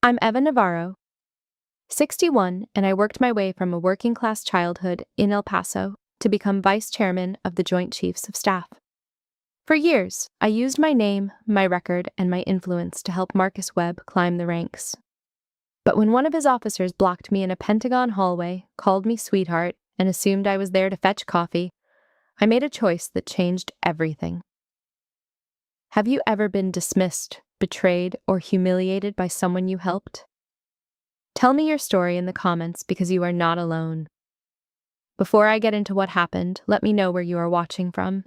I'm Eva Navarro, 61, and I worked my way from a working-class childhood in El Paso to become vice chairman of the Joint Chiefs of Staff. For years, I used my name, my record, and my influence to help Marcus Webb climb the ranks. But when one of his officers blocked me in a Pentagon hallway, called me sweetheart, and assumed I was there to fetch coffee, I made a choice that changed everything. Have you ever been dismissed, betrayed, or humiliated by someone you helped? Tell me your story in the comments because you are not alone. Before I get into what happened, let me know where you are watching from.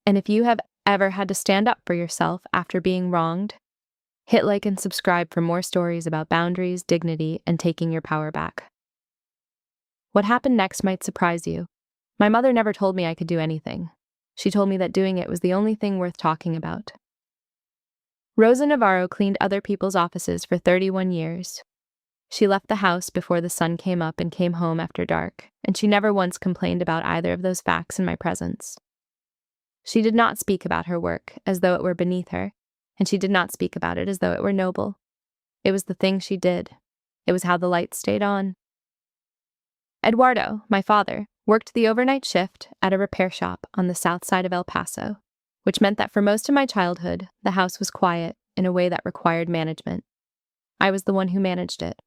And if you have ever had to stand up for yourself after being wronged, hit like and subscribe for more stories about boundaries, dignity, and taking your power back. What happened next might surprise you. My mother never told me I could do anything. She told me that doing it was the only thing worth talking about. Rosa Navarro cleaned other people's offices for 31 years. She left the house before the sun came up and came home after dark, and she never once complained about either of those facts in my presence. She did not speak about her work as though it were beneath her, and she did not speak about it as though it were noble. It was the thing she did. It was how the lights stayed on. Eduardo, my father, worked the overnight shift at a repair shop on the south side of El Paso, which meant that for most of my childhood, the house was quiet in a way that required management. I was the one who managed it.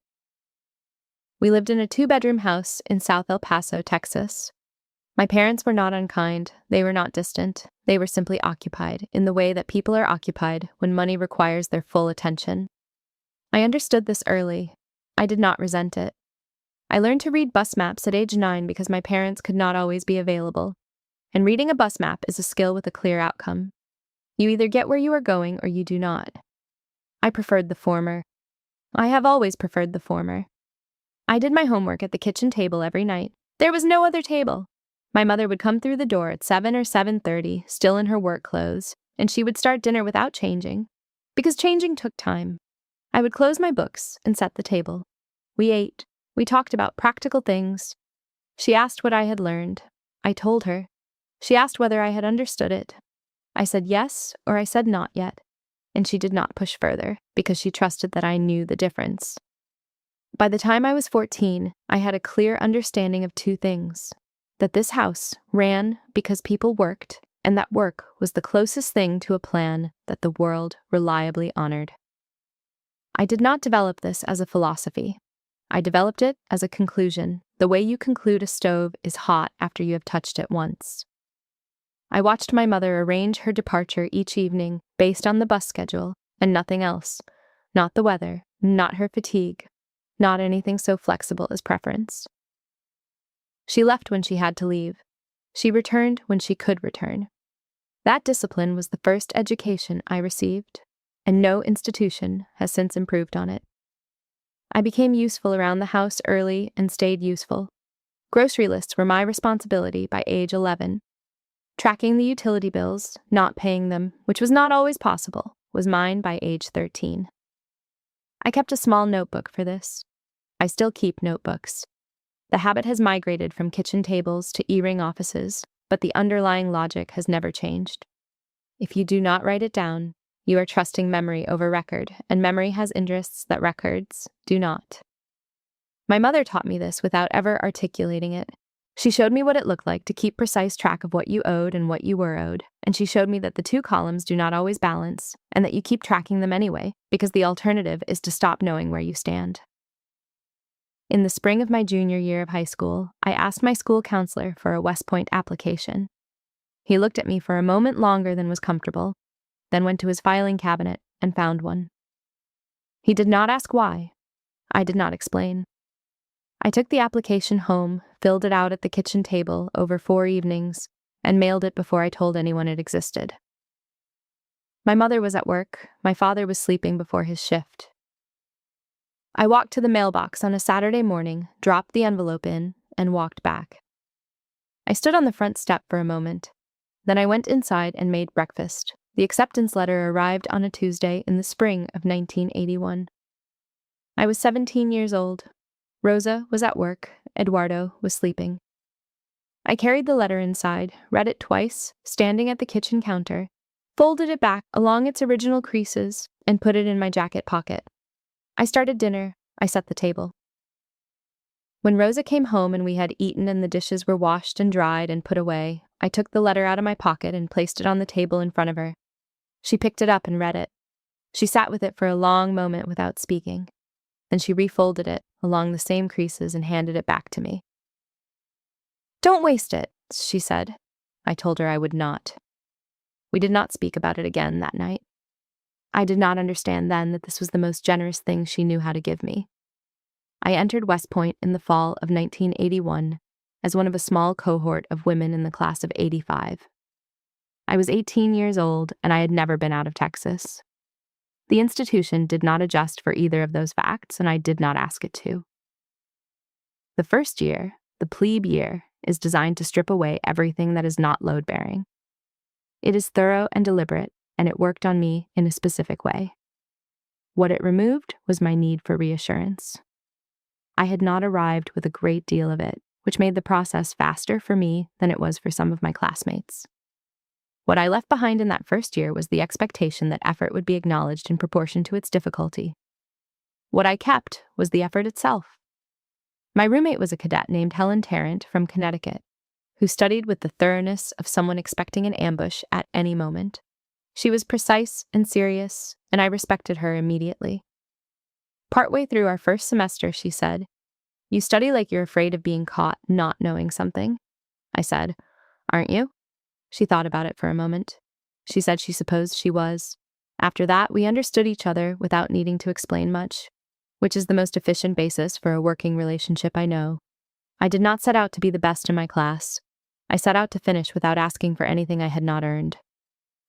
We lived in a 2-bedroom house in South El Paso, Texas. My parents were not unkind, they were not distant, they were simply occupied in the way that people are occupied when money requires their full attention. I understood this early. I did not resent it. I learned to read bus maps at age 9 because my parents could not always be available. And reading a bus map is a skill with a clear outcome. You either get where you are going or you do not. I preferred the former. I have always preferred the former. I did my homework at the kitchen table every night. There was no other table. My mother would come through the door at 7 or 7:30, still in her work clothes, and she would start dinner without changing, because changing took time. I would close my books and set the table. We ate. We talked about practical things. She asked what I had learned. I told her. She asked whether I had understood it. I said yes, or I said not yet, and she did not push further, because she trusted that I knew the difference. By the time I was 14, I had a clear understanding of 2 things: that this house ran because people worked, and that work was the closest thing to a plan that the world reliably honored. I did not develop this as a philosophy. I developed it as a conclusion, the way you conclude a stove is hot after you have touched it once. I watched my mother arrange her departure each evening based on the bus schedule and nothing else, not the weather, not her fatigue, not anything so flexible as preference. She left when she had to leave. She returned when she could return. That discipline was the first education I received, and no institution has since improved on it. I became useful around the house early and stayed useful. Grocery lists were my responsibility by age 11. Tracking the utility bills, not paying them, which was not always possible, was mine by age 13. I kept a small notebook for this. I still keep notebooks. The habit has migrated from kitchen tables to e-ring offices, but the underlying logic has never changed. If you do not write it down, you are trusting memory over record, and memory has interests that records do not. My mother taught me this without ever articulating it. She showed me what it looked like to keep precise track of what you owed and what you were owed, and she showed me that the 2 columns do not always balance, and that you keep tracking them anyway, because the alternative is to stop knowing where you stand. In the spring of my junior year of high school, I asked my school counselor for a West Point application. He looked at me for a moment longer than was comfortable, then went to his filing cabinet and found one. He did not ask why. I did not explain. I took the application home, filled it out at the kitchen table over 4 evenings, and mailed it before I told anyone it existed. My mother was at work. My father was sleeping before his shift. I walked to the mailbox on a Saturday morning, dropped the envelope in, and walked back. I stood on the front step for a moment. Then I went inside and made breakfast. The acceptance letter arrived on a Tuesday in the spring of 1981. I was 17 years old. Rosa was at work. Eduardo was sleeping. I carried the letter inside, read it twice, standing at the kitchen counter, folded it back along its original creases, and put it in my jacket pocket. I started dinner. I set the table. When Rosa came home and we had eaten and the dishes were washed and dried and put away, I took the letter out of my pocket and placed it on the table in front of her. She picked it up and read it. She sat with it for a long moment without speaking. Then she refolded it along the same creases and handed it back to me. "Don't waste it," she said. I told her I would not. We did not speak about it again that night. I did not understand then that this was the most generous thing she knew how to give me. I entered West Point in the fall of 1981 as one of a small cohort of women in the class of 85. I was 18 years old and I had never been out of Texas. The institution did not adjust for either of those facts, and I did not ask it to. The first year, the plebe year, is designed to strip away everything that is not load-bearing. It is thorough and deliberate, and it worked on me in a specific way. What it removed was my need for reassurance. I had not arrived with a great deal of it, which made the process faster for me than it was for some of my classmates. What I left behind in that first year was the expectation that effort would be acknowledged in proportion to its difficulty. What I kept was the effort itself. My roommate was a cadet named Helen Tarrant from Connecticut, who studied with the thoroughness of someone expecting an ambush at any moment. She was precise and serious, and I respected her immediately. Partway through our first semester, she said, "You study like you're afraid of being caught not knowing something." I said, "Aren't you?" She thought about it for a moment. She said she supposed she was. After that, we understood each other without needing to explain much, which is the most efficient basis for a working relationship I know. I did not set out to be the best in my class. I set out to finish without asking for anything I had not earned.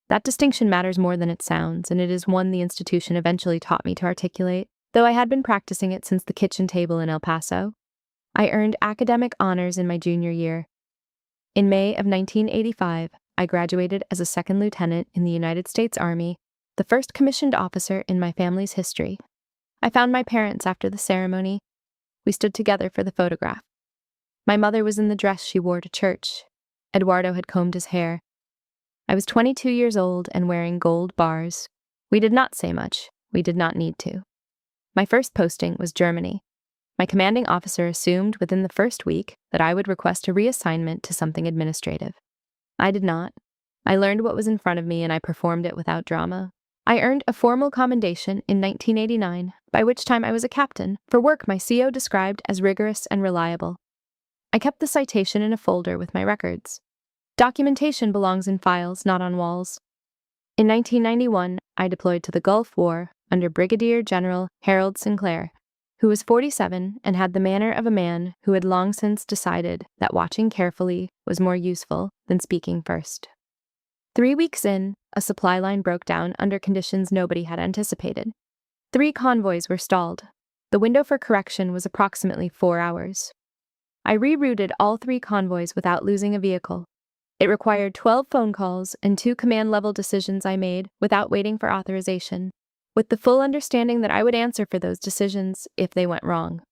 That distinction matters more than it sounds, and it is one the institution eventually taught me to articulate, though I had been practicing it since the kitchen table in El Paso. I earned academic honors in my junior year. In May of 1985, I graduated as a second lieutenant in the United States Army, the first commissioned officer in my family's history. I found my parents after the ceremony. We stood together for the photograph. My mother was in the dress she wore to church. Eduardo had combed his hair. I was 22 years old and wearing gold bars. We did not say much. We did not need to. My first posting was Germany. My commanding officer assumed within the first week that I would request a reassignment to something administrative. I did not. I learned what was in front of me and I performed it without drama. I earned a formal commendation in 1989, by which time I was a captain, for work my CO described as rigorous and reliable. I kept the citation in a folder with my records. Documentation belongs in files, not on walls. In 1991, I deployed to the Gulf War under Brigadier General Harold Sinclair, who was 47 and had the manner of a man who had long since decided that watching carefully was more useful than speaking first. 3 weeks in, a supply line broke down under conditions nobody had anticipated. 3 convoys were stalled. The window for correction was approximately 4 hours. I rerouted all 3 convoys without losing a vehicle. It required 12 phone calls and 2 command-level decisions I made without waiting for authorization, with the full understanding that I would answer for those decisions if they went wrong.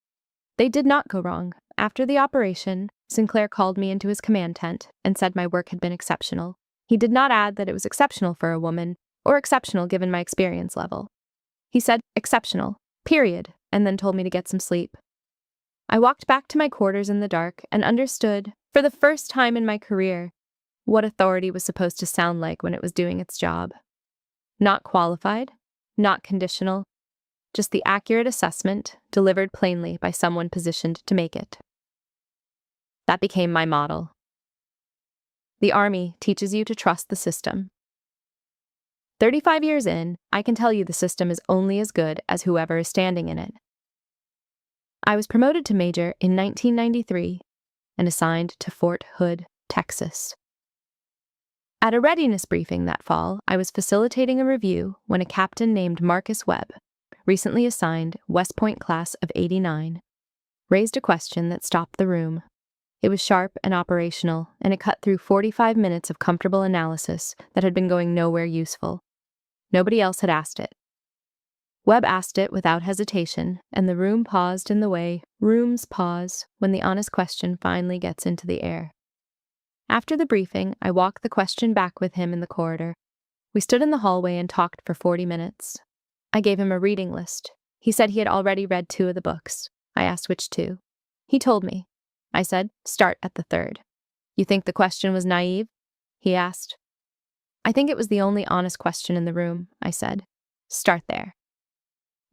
They did not go wrong. After the operation, Sinclair called me into his command tent and said my work had been exceptional. He did not add that it was exceptional for a woman, or exceptional given my experience level. He said, "Exceptional, period," and then told me to get some sleep. I walked back to my quarters in the dark and understood, for the first time in my career, what authority was supposed to sound like when it was doing its job. Not qualified, not conditional, just the accurate assessment delivered plainly by someone positioned to make it. That became my model. The Army teaches you to trust the system. 35 years in, I can tell you the system is only as good as whoever is standing in it. I was promoted to major in 1993 and assigned to Fort Hood, Texas. At a readiness briefing that fall, I was facilitating a review when a captain named Marcus Webb, recently assigned West Point class of '89, raised a question that stopped the room. It was sharp and operational, and it cut through 45 minutes of comfortable analysis that had been going nowhere useful. Nobody else had asked it. Webb asked it without hesitation, and the room paused in the way rooms pause when the honest question finally gets into the air. After the briefing, I walked the question back with him in the corridor. We stood in the hallway and talked for 40 minutes. I gave him a reading list. He said he had already read 2 of the books. I asked which 2. He told me. I said, start at the 3rd. You think the question was naive? He asked. I think it was the only honest question in the room, I said. Start there.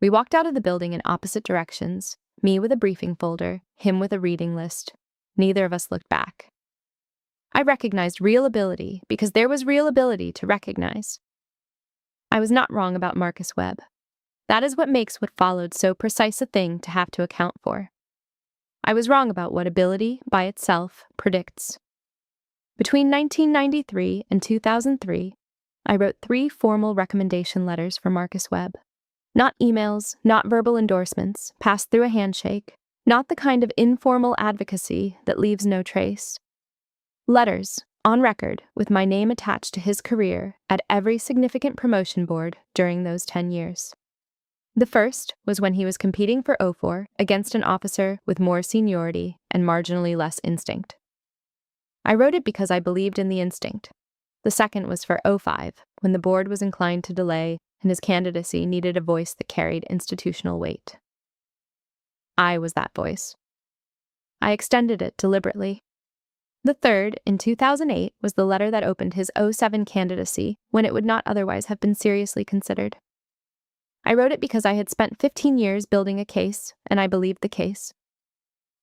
We walked out of the building in opposite directions, me with a briefing folder, him with a reading list. Neither of us looked back. I recognized real ability because there was real ability to recognize. I was not wrong about Marcus Webb. That is what makes what followed so precise a thing to have to account for. I was wrong about what ability, by itself, predicts. Between 1993 and 2003, I wrote 3 formal recommendation letters for Marcus Webb. Not emails, not verbal endorsements, passed through a handshake, not the kind of informal advocacy that leaves no trace. Letters, on record, with my name attached to his career at every significant promotion board during those 10 years. The first was when he was competing for O4 against an officer with more seniority and marginally less instinct. I wrote it because I believed in the instinct. The second was for O5, when the board was inclined to delay and his candidacy needed a voice that carried institutional weight. I was that voice. I extended it deliberately. The third, in 2008, was the letter that opened his O7 candidacy when it would not otherwise have been seriously considered. I wrote it because I had spent 15 years building a case, and I believed the case.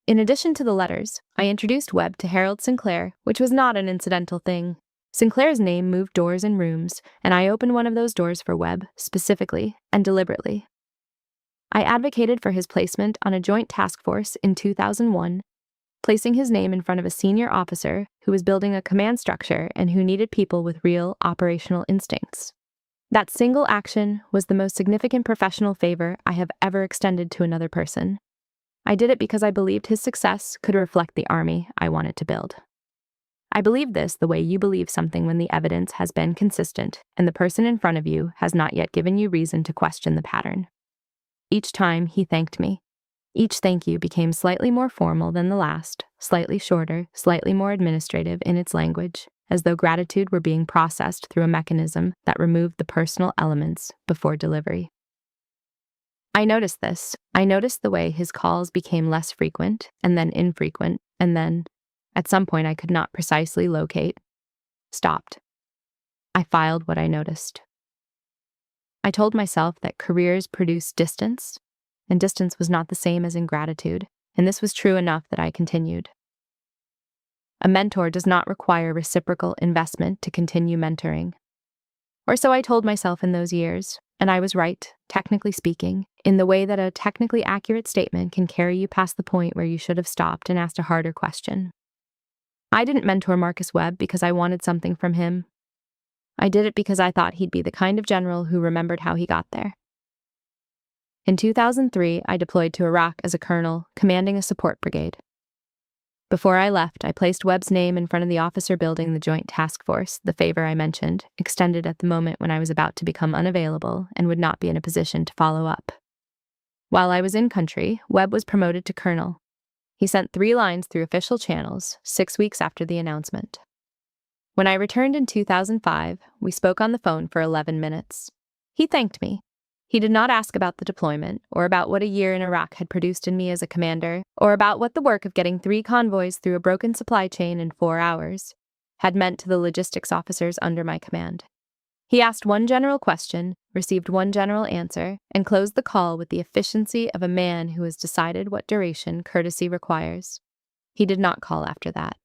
In addition to the letters, I introduced Webb to Harold Sinclair, which was not an incidental thing. Sinclair's name moved doors and rooms, and I opened one of those doors for Webb, specifically and deliberately. I advocated for his placement on a joint task force in 2001, placing his name in front of a senior officer who was building a command structure and who needed people with real operational instincts. That single action was the most significant professional favor I have ever extended to another person. I did it because I believed his success could reflect the army I wanted to build. I believe this the way you believe something when the evidence has been consistent and the person in front of you has not yet given you reason to question the pattern. Each time he thanked me. Each thank you became slightly more formal than the last, slightly shorter, slightly more administrative in its language, as though gratitude were being processed through a mechanism that removed the personal elements before delivery. I noticed this. I noticed the way his calls became less frequent, and then infrequent, and then, at some point I could not precisely locate, stopped. I filed what I noticed. I told myself that careers produce distance, and distance was not the same as ingratitude, and this was true enough that I continued. A mentor does not require reciprocal investment to continue mentoring. Or so I told myself in those years, and I was right, technically speaking, in the way that a technically accurate statement can carry you past the point where you should have stopped and asked a harder question. I didn't mentor Marcus Webb because I wanted something from him. I did it because I thought he'd be the kind of general who remembered how he got there. In 2003, I deployed to Iraq as a colonel, commanding a support brigade. Before I left, I placed Webb's name in front of the officer building the Joint Task Force, the favor I mentioned, extended at the moment when I was about to become unavailable and would not be in a position to follow up. While I was in country, Webb was promoted to colonel. He sent 3 lines through official channels 6 weeks after the announcement. When I returned in 2005, we spoke on the phone for 11 minutes. He thanked me. He did not ask about the deployment, or about what a year in Iraq had produced in me as a commander, or about what the work of getting 3 convoys through a broken supply chain in 4 hours had meant to the logistics officers under my command. He asked one general question, received one general answer, and closed the call with the efficiency of a man who has decided what duration courtesy requires. He did not call after that.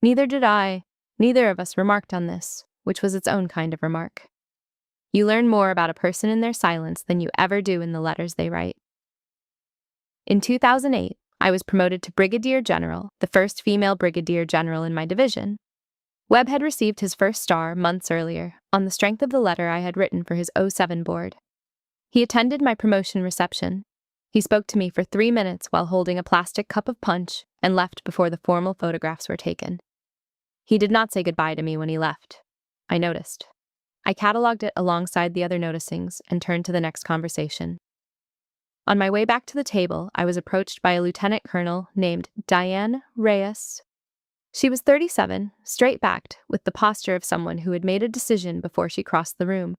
Neither did I. Neither of us remarked on this, which was its own kind of remark. You learn more about a person in their silence than you ever do in the letters they write. In 2008, I was promoted to Brigadier General, the first female Brigadier General in my division. Webb had received his first star months earlier, on the strength of the letter I had written for his O7 board. He attended my promotion reception. He spoke to me for 3 minutes while holding a plastic cup of punch and left before the formal photographs were taken. He did not say goodbye to me when he left. I noticed. I catalogued it alongside the other noticings and turned to the next conversation. On my way back to the table, I was approached by a lieutenant colonel named Diane Reyes. She was 37, straight-backed, with the posture of someone who had made a decision before she crossed the room.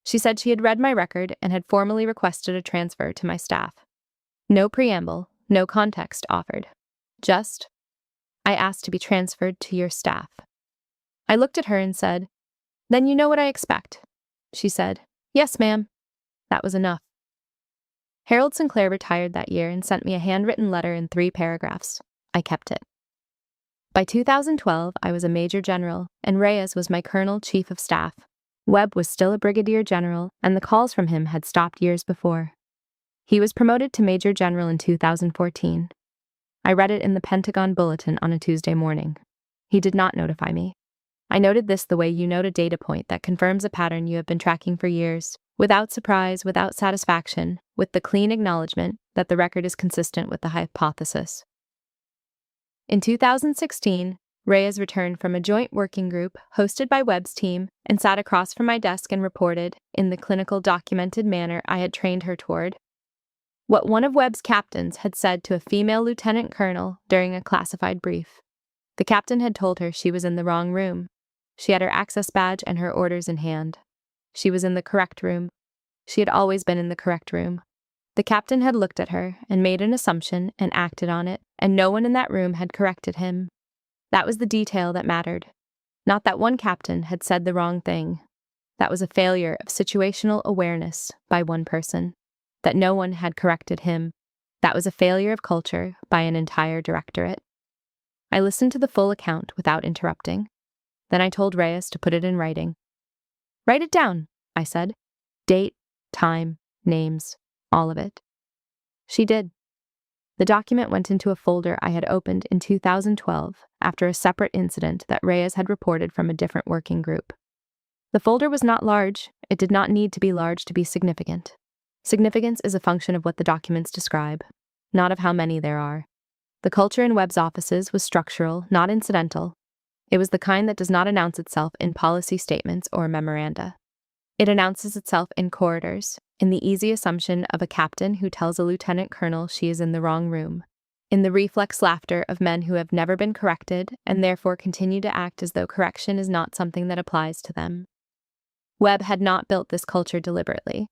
She said she had read my record and had formally requested a transfer to my staff. No preamble, no context offered. Just, I asked to be transferred to your staff. I looked at her and said, "Then you know what I expect." She said, "Yes, ma'am." That was enough. Harold Sinclair retired that year and sent me a handwritten letter in 3 paragraphs. I kept it. By 2012, I was a major general, and Reyes was my colonel chief of staff. Webb was still a brigadier general, and the calls from him had stopped years before. He was promoted to major general in 2014. I read it in the Pentagon bulletin on a Tuesday morning. He did not notify me. I noted this the way you note a data point that confirms a pattern you have been tracking for years, without surprise, without satisfaction, with the clean acknowledgement that the record is consistent with the hypothesis. In 2016, Reyes returned from a joint working group hosted by Webb's team and sat across from my desk and reported, in the clinical documented manner I had trained her toward, what one of Webb's captains had said to a female lieutenant colonel during a classified brief. The captain had told her she was in the wrong room. She had her access badge and her orders in hand. She was in the correct room. She had always been in the correct room. The captain had looked at her and made an assumption and acted on it, and no one in that room had corrected him. That was the detail that mattered. Not that one captain had said the wrong thing. That was a failure of situational awareness by one person. That no one had corrected him. That was a failure of culture by an entire directorate. I listened to the full account without interrupting. Then I told Reyes to put it in writing. "Write it down," I said. "Date, time, names, all of it." She did. The document went into a folder I had opened in 2012 after a separate incident that Reyes had reported from a different working group. The folder was not large. It did not need to be large to be significant. Significance is a function of what the documents describe, not of how many there are. The culture in Webb's offices was structural, not incidental. It was the kind that does not announce itself in policy statements or memoranda. It announces itself in corridors, in the easy assumption of a captain who tells a lieutenant colonel she is in the wrong room, in the reflex laughter of men who have never been corrected and therefore continue to act as though correction is not something that applies to them. Webb had not built this culture deliberately.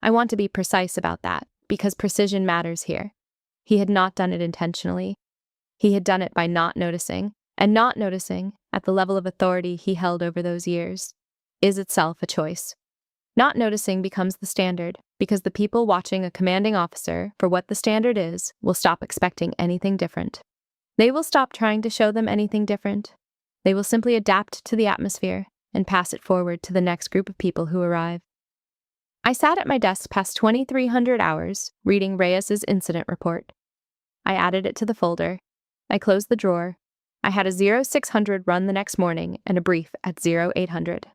I want to be precise about that, because precision matters here. He had not done it intentionally. He had done it by not noticing, and not noticing, at the level of authority he held over those years, is itself a choice. Not noticing becomes the standard, because the people watching a commanding officer for what the standard is will stop expecting anything different. They will stop trying to show them anything different. They will simply adapt to the atmosphere and pass it forward to the next group of people who arrive. I sat at my desk past 2,300 hours, reading Reyes's incident report. I added it to the folder. I closed the drawer. I had a 0600 run the next morning and a brief at 0800.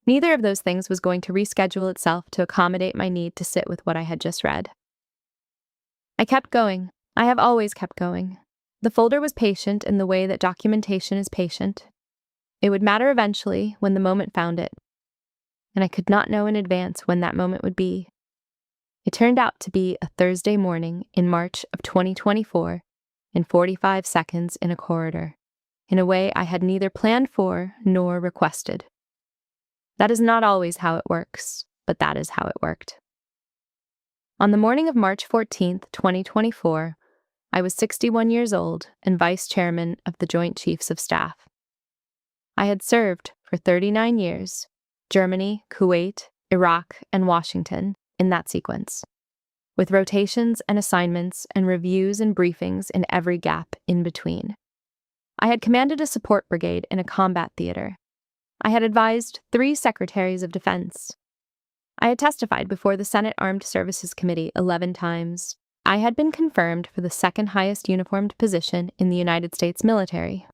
Neither of those things was going to reschedule itself to accommodate my need to sit with what I had just read. I kept going. I have always kept going. The folder was patient in the way that documentation is patient. It would matter eventually when the moment found it, and I could not know in advance when that moment would be. It turned out to be a Thursday morning in March of 2024, in 45 seconds in a corridor, in a way I had neither planned for nor requested. That is not always how it works, but that is how it worked. On the morning of March 14th, 2024, I was 61 years old and vice chairman of the Joint Chiefs of Staff. I had served for 39 years, Germany, Kuwait, Iraq, and Washington, in that sequence, with rotations and assignments and reviews and briefings in every gap in between. I had commanded a support brigade in a combat theater. I had advised 3 secretaries of defense. I had testified before the Senate Armed Services Committee 11 times. I had been confirmed for the second highest uniformed position in the United States military.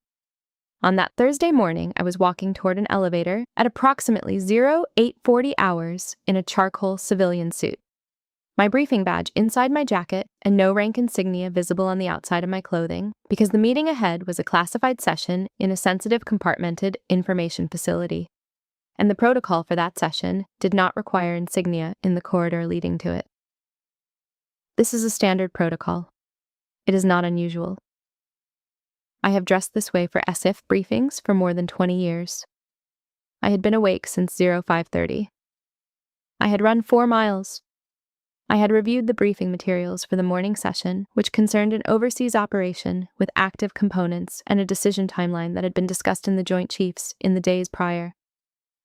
On that Thursday morning, I was walking toward an elevator at approximately 0840 hours in a charcoal civilian suit. My briefing badge inside my jacket and no rank insignia visible on the outside of my clothing, because the meeting ahead was a classified session in a sensitive compartmented information facility. And the protocol for that session did not require insignia in the corridor leading to it. This is a standard protocol. It is not unusual. I have dressed this way for SIF briefings for more than 20 years. I had been awake since 0530. I had run 4 miles. I had reviewed the briefing materials for the morning session, which concerned an overseas operation with active components and a decision timeline that had been discussed in the Joint Chiefs in the days prior.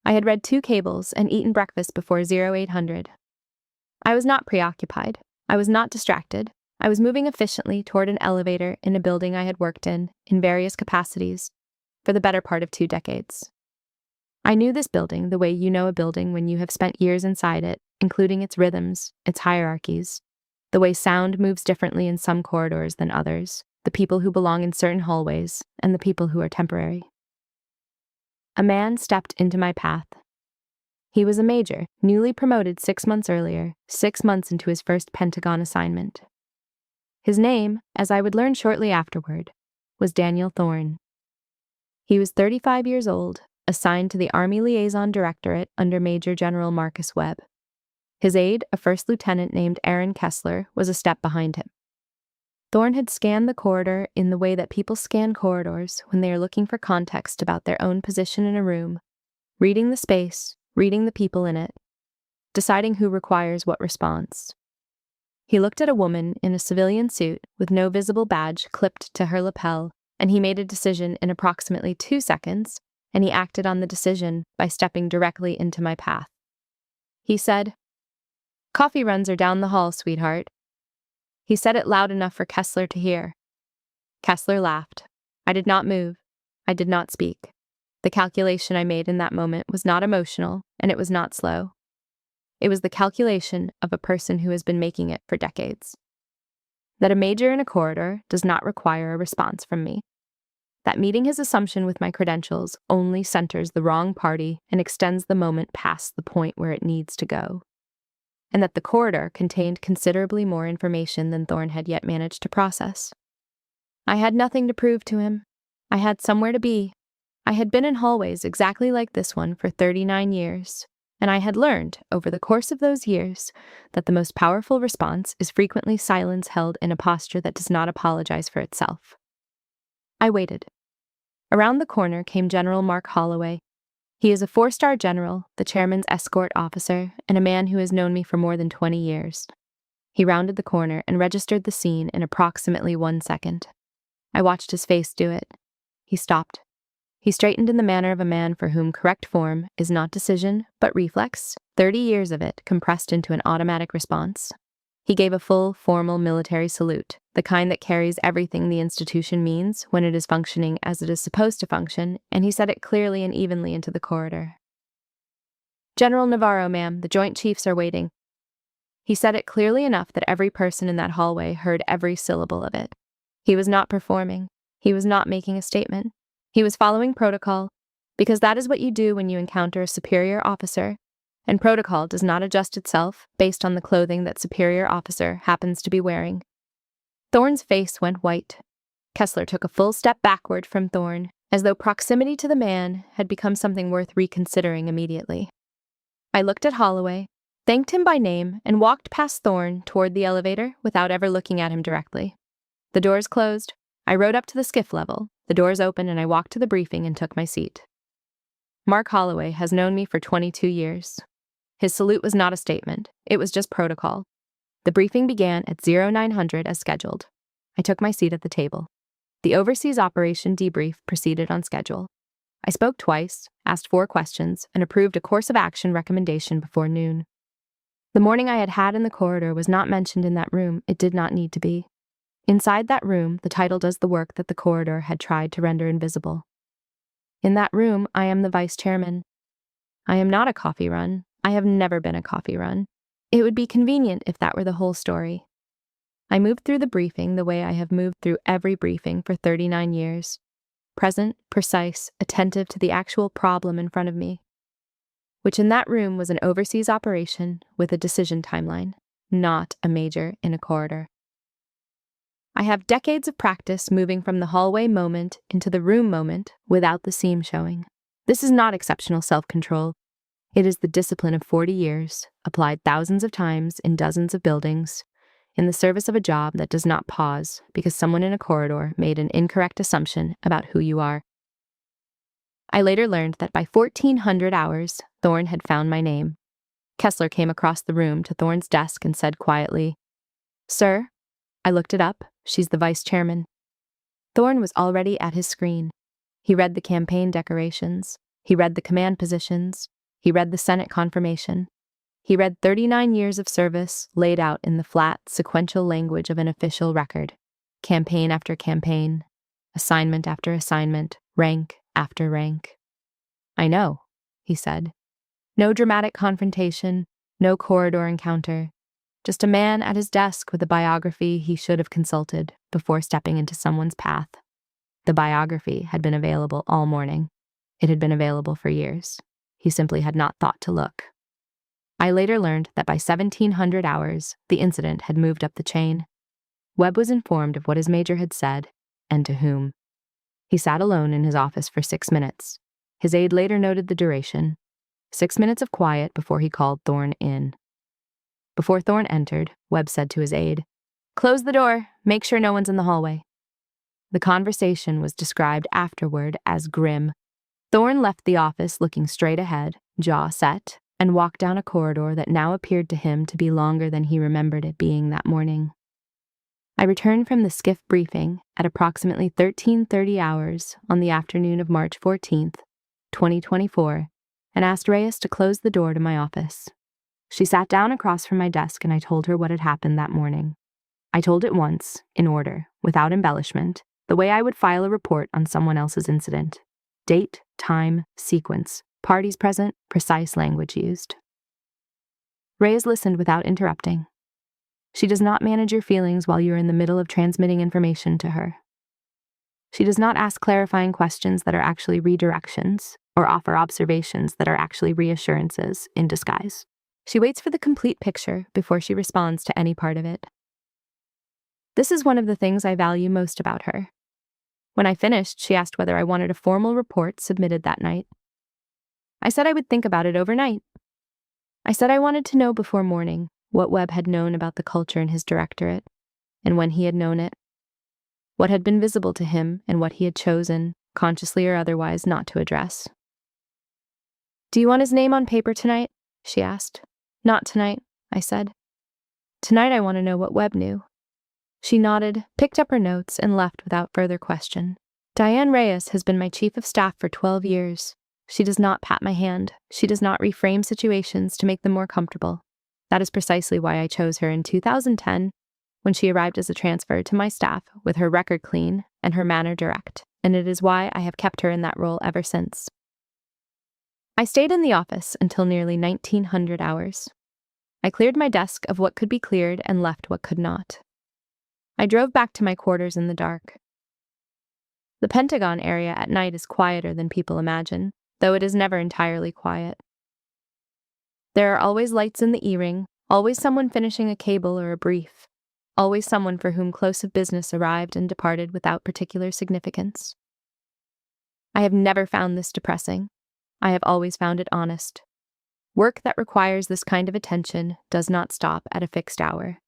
I had read 2 cables and eaten breakfast before 0800. I was not preoccupied. I was not distracted. I was moving efficiently toward an elevator in a building I had worked in various capacities, for the better part of 2 decades. I knew this building the way you know a building when you have spent years inside it, including its rhythms, its hierarchies, the way sound moves differently in some corridors than others, the people who belong in certain hallways, and the people who are temporary. A man stepped into my path. He was a major, newly promoted 6 months earlier, 6 months into his first Pentagon assignment. His name, as I would learn shortly afterward, was Daniel Thorne. He was 35 years old, assigned to the Army Liaison Directorate under Major General Marcus Webb. His aide, a first lieutenant named Aaron Kessler, was a step behind him. Thorne had scanned the corridor in the way that people scan corridors when they are looking for context about their own position in a room, reading the space, reading the people in it, deciding who requires what response. He looked at a woman in a civilian suit with no visible badge clipped to her lapel, and he made a decision in approximately 2 seconds, and he acted on the decision by stepping directly into my path. He said, "Coffee runs are down the hall, sweetheart." He said it loud enough for Kessler to hear. Kessler laughed. I did not move. I did not speak. The calculation I made in that moment was not emotional, and it was not slow. It was the calculation of a person who has been making it for decades. That a major in a corridor does not require a response from me. That meeting his assumption with my credentials only centers the wrong party and extends the moment past the point where it needs to go. And that the corridor contained considerably more information than Thorne had yet managed to process. I had nothing to prove to him. I had somewhere to be. I had been in hallways exactly like this one for 39 years. And I had learned, over the course of those years, that the most powerful response is frequently silence held in a posture that does not apologize for itself. I waited. Around the corner came General Mark Holloway. He is a 4-star general, the chairman's escort officer, and a man who has known me for more than 20 years. He rounded the corner and registered the scene in approximately 1 second. I watched his face do it. He stopped. He straightened in the manner of a man for whom correct form is not decision, but reflex, 30 years of it compressed into an automatic response. He gave a full, formal military salute, the kind that carries everything the institution means when it is functioning as it is supposed to function, and he said it clearly and evenly into the corridor. "General Navarro, ma'am, the Joint Chiefs are waiting." He said it clearly enough that every person in that hallway heard every syllable of it. He was not performing. He was not making a statement. He was following protocol, because that is what you do when you encounter a superior officer, and protocol does not adjust itself based on the clothing that superior officer happens to be wearing. Thorne's face went white. Kessler took a full step backward from Thorne, as though proximity to the man had become something worth reconsidering immediately. I looked at Holloway, thanked him by name, and walked past Thorne toward the elevator without ever looking at him directly. The doors closed. I rode up to the skiff level. The doors opened and I walked to the briefing and took my seat. Mark Holloway has known me for 22 years. His salute was not a statement. It was just protocol. The briefing began at 0900 as scheduled. I took my seat at the table. The overseas operation debrief proceeded on schedule. I spoke twice, asked 4 questions, and approved a course of action recommendation before noon. The morning I had had in the corridor was not mentioned in that room. It did not need to be. Inside that room, the title does the work that the corridor had tried to render invisible. In that room, I am the vice chairman. I am not a coffee run. I have never been a coffee run. It would be convenient if that were the whole story. I moved through the briefing the way I have moved through every briefing for 39 years. Present, precise, attentive to the actual problem in front of me. Which in that room was an overseas operation with a decision timeline, not a major in a corridor. I have decades of practice moving from the hallway moment into the room moment without the seam showing. This is not exceptional self-control. It is the discipline of 40 years, applied thousands of times in dozens of buildings, in the service of a job that does not pause because someone in a corridor made an incorrect assumption about who you are. I later learned that by 1400 hours, Thorne had found my name. Kessler came across the room to Thorne's desk and said quietly, "Sir?" I looked it up. She's the vice chairman. Thorne was already at his screen. He read the campaign decorations. He read the command positions. He read the Senate confirmation. He read 39 years of service laid out in the flat, sequential language of an official record. Campaign after campaign, assignment after assignment, rank after rank. "I know," he said. No dramatic confrontation, no corridor encounter. Just a man at his desk with a biography he should have consulted before stepping into someone's path. The biography had been available all morning. It had been available for years. He simply had not thought to look. I later learned that by 1700 hours, the incident had moved up the chain. Webb was informed of what his major had said, and to whom. He sat alone in his office for 6 minutes. His aide later noted the duration. 6 minutes of quiet before he called Thorne in. Before Thorne entered, Webb said to his aide, "Close the door. Make sure no one's in the hallway." The conversation was described afterward as grim. Thorne left the office looking straight ahead, jaw set, and walked down a corridor that now appeared to him to be longer than he remembered it being that morning. I returned from the skiff briefing at approximately 13:30 hours on the afternoon of March 14th, 2024, and asked Reyes to close the door to my office. She sat down across from my desk and I told her what had happened that morning. I told it once, in order, without embellishment, the way I would file a report on someone else's incident. Date, time, sequence, parties present, precise language used. Reyes listened without interrupting. She does not manage your feelings while you are in the middle of transmitting information to her. She does not ask clarifying questions that are actually redirections, or offer observations that are actually reassurances in disguise. She waits for the complete picture before she responds to any part of it. This is one of the things I value most about her. When I finished, she asked whether I wanted a formal report submitted that night. I said I would think about it overnight. I said I wanted to know before morning what Webb had known about the culture in his directorate, and when he had known it, what had been visible to him and what he had chosen, consciously or otherwise, not to address. "Do you want his name on paper tonight?" she asked. "Not tonight," I said. "Tonight I want to know what Webb knew." She nodded, picked up her notes, and left without further question. Diane Reyes has been my chief of staff for 12 years. She does not pat my hand. She does not reframe situations to make them more comfortable. That is precisely why I chose her in 2010, when she arrived as a transfer to my staff with her record clean and her manner direct, and it is why I have kept her in that role ever since. I stayed in the office until nearly 1900 hours. I cleared my desk of what could be cleared and left what could not. I drove back to my quarters in the dark. The Pentagon area at night is quieter than people imagine, though it is never entirely quiet. There are always lights in the E-ring, always someone finishing a cable or a brief, always someone for whom close of business arrived and departed without particular significance. I have never found this depressing. I have always found it honest. Work that requires this kind of attention does not stop at a fixed hour,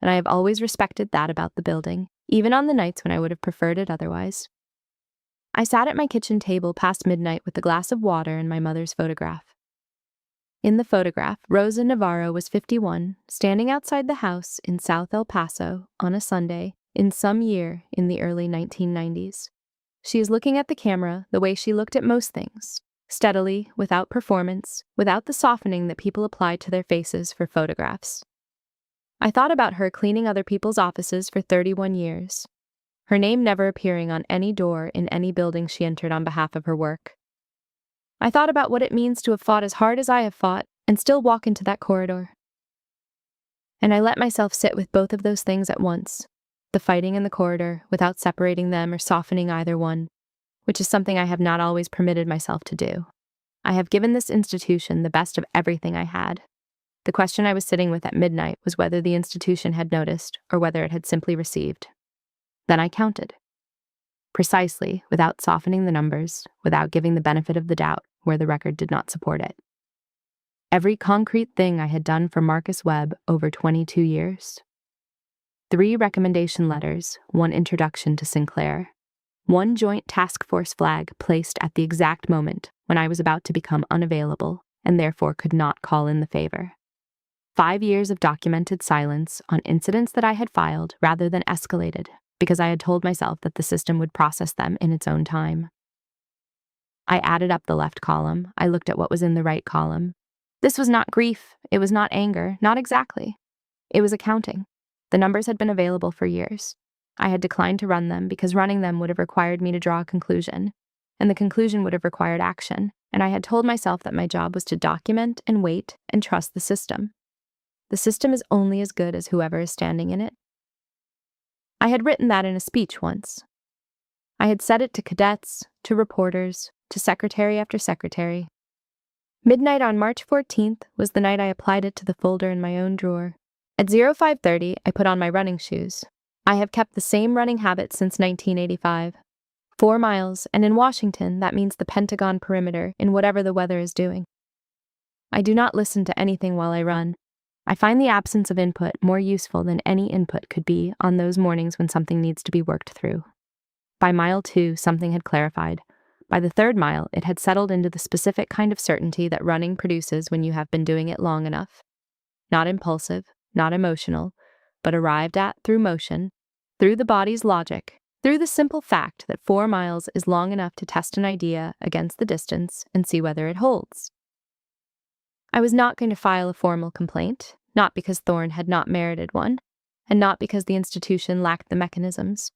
and I have always respected that about the building, even on the nights when I would have preferred it otherwise. I sat at my kitchen table past midnight with a glass of water and my mother's photograph. In the photograph, Rosa Navarro was 51, standing outside the house in South El Paso on a Sunday in some year in the early 1990s. She is looking at the camera the way she looked at most things, steadily, without performance, without the softening that people apply to their faces for photographs. I thought about her cleaning other people's offices for 31 years, her name never appearing on any door in any building she entered on behalf of her work. I thought about what it means to have fought as hard as I have fought and still walk into that corridor. And I let myself sit with both of those things at once, the fighting and the corridor, without separating them or softening either one, which is something I have not always permitted myself to do. I have given this institution the best of everything I had. The question I was sitting with at midnight was whether the institution had noticed or whether it had simply received. Then I counted. Precisely, without softening the numbers, without giving the benefit of the doubt where the record did not support it. Every concrete thing I had done for Marcus Webb over 22 years. 3 recommendation letters, 1 introduction to Sinclair, 1 joint task force flag placed at the exact moment when I was about to become unavailable and therefore could not call in the favor. 5 years of documented silence on incidents that I had filed rather than escalated, because I had told myself that the system would process them in its own time. I added up the left column. I looked at what was in the right column. This was not grief. It was not anger. Not exactly. It was accounting. The numbers had been available for years. I had declined to run them because running them would have required me to draw a conclusion, and the conclusion would have required action, and I had told myself that my job was to document and wait and trust the system. The system is only as good as whoever is standing in it. I had written that in a speech once. I had said it to cadets, to reporters, to secretary after secretary. Midnight on March 14th was the night I applied it to the folder in my own drawer. At 05:30, I put on my running shoes. I have kept the same running habit since 1985. 4 miles, and in Washington, that means the Pentagon perimeter in whatever the weather is doing. I do not listen to anything while I run. I find the absence of input more useful than any input could be on those mornings when something needs to be worked through. By mile 2, something had clarified. By the 3rd mile, it had settled into the specific kind of certainty that running produces when you have been doing it long enough. Not impulsive, not emotional, but arrived at through motion, through the body's logic, through the simple fact that 4 miles is long enough to test an idea against the distance and see whether it holds. I was not going to file a formal complaint, not because Thorne had not merited one, and not because the institution lacked the mechanisms.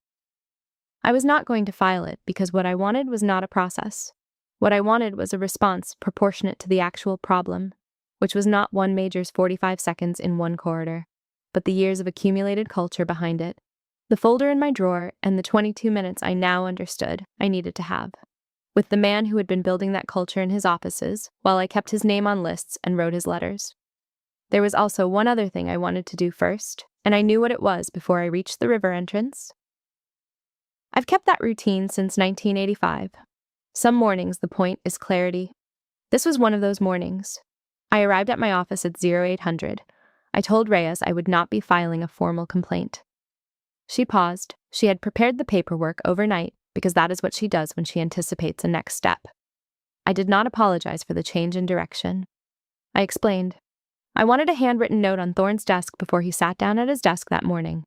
I was not going to file it because what I wanted was not a process. What I wanted was a response proportionate to the actual problem, which was not one major's 45 seconds in one corridor, but the years of accumulated culture behind it, the folder in my drawer, and the 22 minutes I now understood I needed to have, with the man who had been building that culture in his offices while I kept his name on lists and wrote his letters. There was also one other thing I wanted to do first, and I knew what it was before I reached the river entrance. I've kept that routine since 1985. Some mornings the point is clarity. This was one of those mornings. I arrived at my office at 0800. I told Reyes I would not be filing a formal complaint. She paused. She had prepared the paperwork overnight because that is what she does when she anticipates a next step. I did not apologize for the change in direction. I explained. I wanted a handwritten note on Thorne's desk before he sat down at his desk that morning.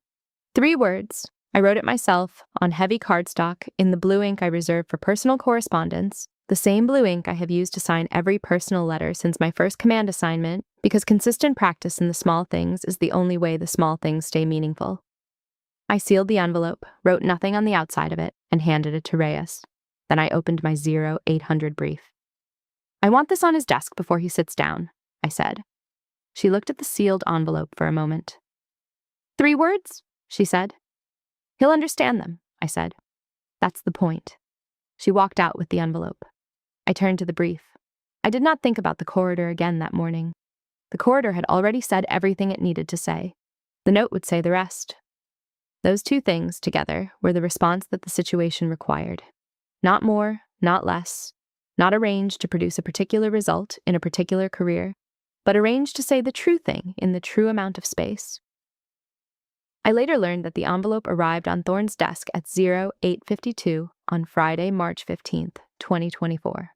3 words. I wrote it myself, on heavy cardstock, in the blue ink I reserved for personal correspondence, the same blue ink I have used to sign every personal letter since my first command assignment, because consistent practice in the small things is the only way the small things stay meaningful. I sealed the envelope, wrote nothing on the outside of it, and handed it to Reyes. Then I opened my 0800 brief. I want this on his desk before he sits down, I said. She looked at the sealed envelope for a moment. 3 words, she said. He'll understand them, I said. That's the point. She walked out with the envelope. I turned to the brief. I did not think about the corridor again that morning. The corridor had already said everything it needed to say. The note would say the rest. Those 2 things, together, were the response that the situation required. Not more, not less. Not arranged to produce a particular result in a particular career, but arranged to say the true thing in the true amount of space. I later learned that the envelope arrived on Thorne's desk at 0852 on Friday, March 15th, 2024.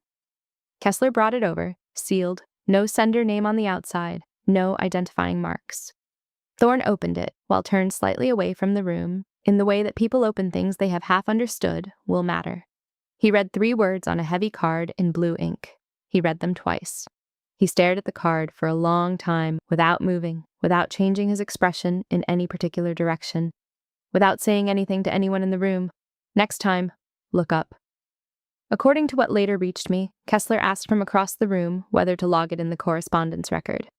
Kessler brought it over, sealed, no sender name on the outside, no identifying marks. Thorne opened it, while turned slightly away from the room, in the way that people open things they have half understood will matter. He read 3 words on a heavy card in blue ink. He read them twice. He stared at the card for a long time without moving, without changing his expression in any particular direction, without saying anything to anyone in the room. Next time, look up. According to what later reached me, Kessler asked from across the room whether to log it in the correspondence record.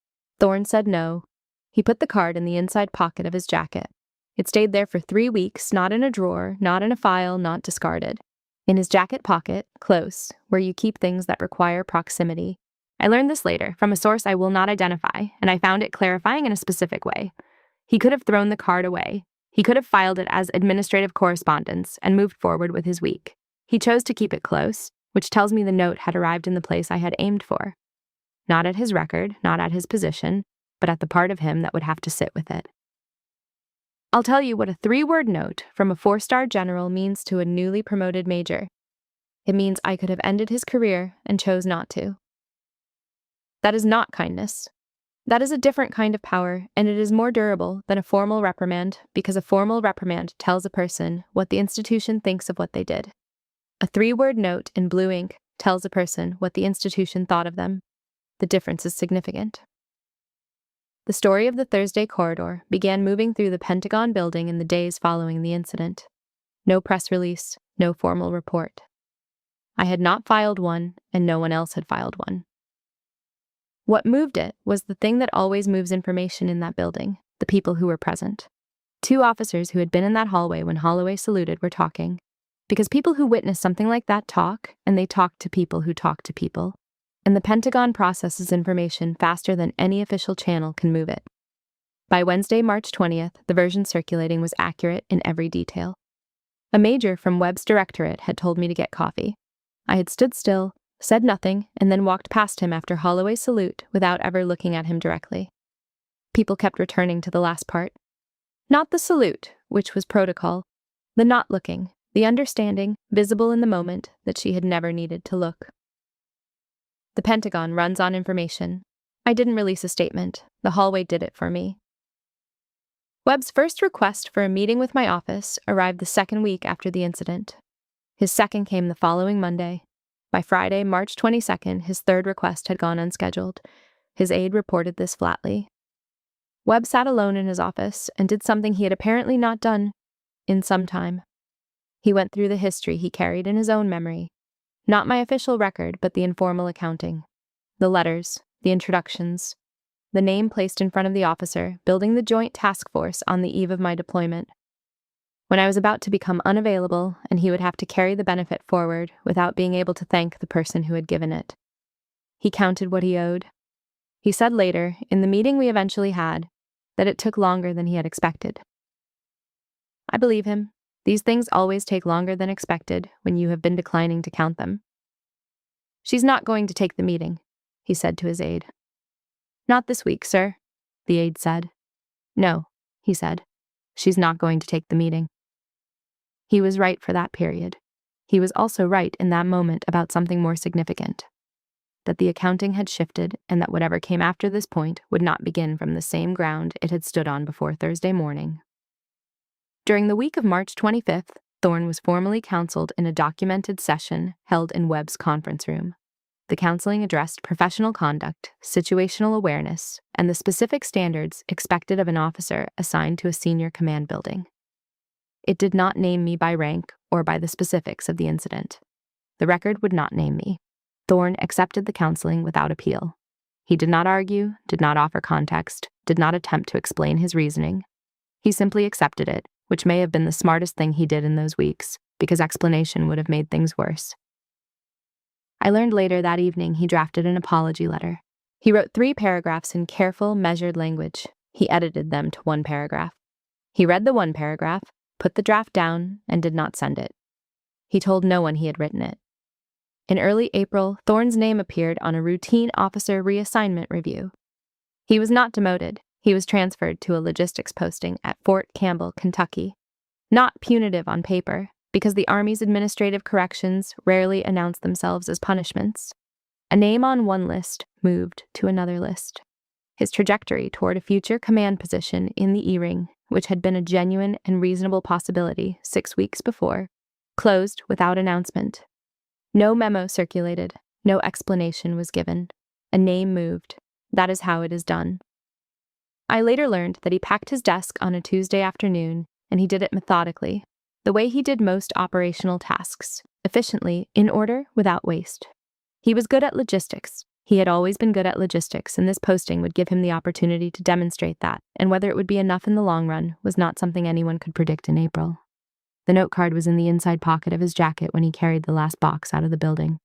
Thorne said no. He put the card in the inside pocket of his jacket. It stayed there for 3 weeks, not in a drawer, not in a file, not discarded. In his jacket pocket, close, where you keep things that require proximity. I learned this later, from a source I will not identify, and I found it clarifying in a specific way. He could have thrown the card away. He could have filed it as administrative correspondence and moved forward with his week. He chose to keep it close, which tells me the note had arrived in the place I had aimed for. Not at his record, not at his position, but at the part of him that would have to sit with it. I'll tell you what a 3-word note from a 4-star general means to a newly promoted major. It means I could have ended his career and chose not to. That is not kindness. That is a different kind of power, and it is more durable than a formal reprimand because a formal reprimand tells a person what the institution thinks of what they did. A 3-word note in blue ink tells a person what the institution thought of them. The difference is significant. The story of the Thursday corridor began moving through the Pentagon building in the days following the incident. No press release, no formal report. I had not filed one, and no one else had filed one. What moved it was the thing that always moves information in that building, the people who were present. 2 officers who had been in that hallway when Holloway saluted were talking, because people who witness something like that talk, and they talk to people who talk to people, and the Pentagon processes information faster than any official channel can move it. By Wednesday, March 20th, the version circulating was accurate in every detail. A major from Webb's directorate had told me to get coffee. I had stood still, said nothing, and then walked past him after Holloway's salute without ever looking at him directly. People kept returning to the last part. Not the salute, which was protocol, the not looking, the understanding, visible in the moment, that she had never needed to look. The Pentagon runs on information. I didn't release a statement. The hallway did it for me. Webb's first request for a meeting with my office arrived the 2nd week after the incident. His second came the following Monday. By Friday, March 22nd, his 3rd request had gone unscheduled. His aide reported this flatly. Webb sat alone in his office and did something he had apparently not done in some time. He went through the history he carried in his own memory. Not my official record, but the informal accounting. The letters, the introductions, the name placed in front of the officer, building the joint task force on the eve of my deployment. When I was about to become unavailable, and he would have to carry the benefit forward without being able to thank the person who had given it. He counted what he owed. He said later, in the meeting we eventually had, that it took longer than he had expected. I believe him. These things always take longer than expected when you have been declining to count them. She's not going to take the meeting, he said to his aide. Not this week, sir, the aide said. No, he said. She's not going to take the meeting. He was right for that period. He was also right in that moment about something more significant. That the accounting had shifted and that whatever came after this point would not begin from the same ground it had stood on before Thursday morning. During the week of March 25th, Thorne was formally counseled in a documented session held in Webb's conference room. The counseling addressed professional conduct, situational awareness, and the specific standards expected of an officer assigned to a senior command building. It did not name me by rank or by the specifics of the incident. The record would not name me. Thorne accepted the counseling without appeal. He did not argue, did not offer context, did not attempt to explain his reasoning. He simply accepted it, which may have been the smartest thing he did in those weeks, because explanation would have made things worse. I learned later that evening he drafted an apology letter. He wrote 3 paragraphs in careful, measured language. He edited them to 1 paragraph. He read the 1 paragraph, put the draft down, and did not send it. He told no one he had written it. In early April, Thorne's name appeared on a routine officer reassignment review. He was not demoted. He was transferred to a logistics posting at Fort Campbell, Kentucky. Not punitive on paper, because the Army's administrative corrections rarely announce themselves as punishments. A name on one list moved to another list. His trajectory toward a future command position in the E-ring, which had been a genuine and reasonable possibility 6 weeks before, closed without announcement. No memo circulated, no explanation was given. A name moved. That is how it is done. I later learned that he packed his desk on a Tuesday afternoon, and he did it methodically, the way he did most operational tasks, efficiently, in order, without waste. He was good at logistics. He had always been good at logistics, and this posting would give him the opportunity to demonstrate that, and whether it would be enough in the long run was not something anyone could predict in April. The note card was in the inside pocket of his jacket when he carried the last box out of the building.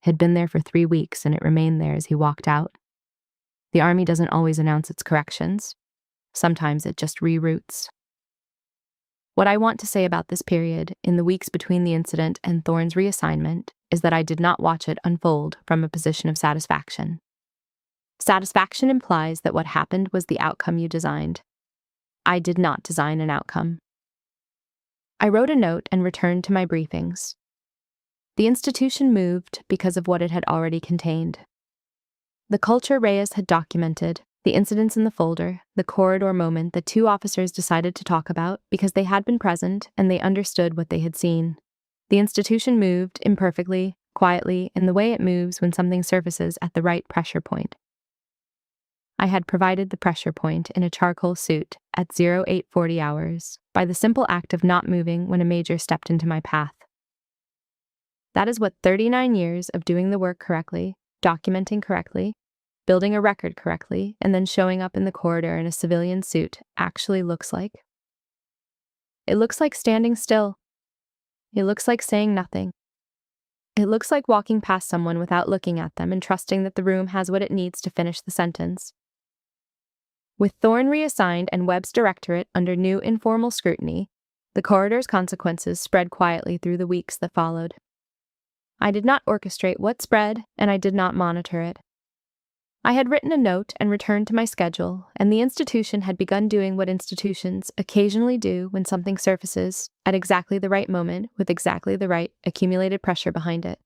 It had been there for 3 weeks, and it remained there as he walked out. The Army doesn't always announce its corrections. Sometimes it just reroutes. What I want to say about this period, in the weeks between the incident and Thorne's reassignment, is that I did not watch it unfold from a position of satisfaction. Satisfaction implies that what happened was the outcome you designed. I did not design an outcome. I wrote a note and returned to my briefings. The institution moved because of what it had already contained. The culture Reyes had documented, The incidents in the folder, the corridor moment the two officers decided to talk about because they had been present and they understood what they had seen. The institution moved imperfectly, quietly, in the way it moves when something surfaces at the right pressure point. I had provided the pressure point in a charcoal suit at 0840 hours by the simple act of not moving when a major stepped into my path. That is what 39 years of doing the work correctly, documenting correctly, building a record correctly, and then showing up in the corridor in a civilian suit actually looks like. It looks like standing still. It looks like saying nothing. It looks like walking past someone without looking at them and trusting that the room has what it needs to finish the sentence. With Thorne reassigned and Webb's directorate under new informal scrutiny, the corridor's consequences spread quietly through the weeks that followed. I did not orchestrate what spread, and I did not monitor it. I had written a note and returned to my schedule, and the institution had begun doing what institutions occasionally do when something surfaces at exactly the right moment with exactly the right accumulated pressure behind it,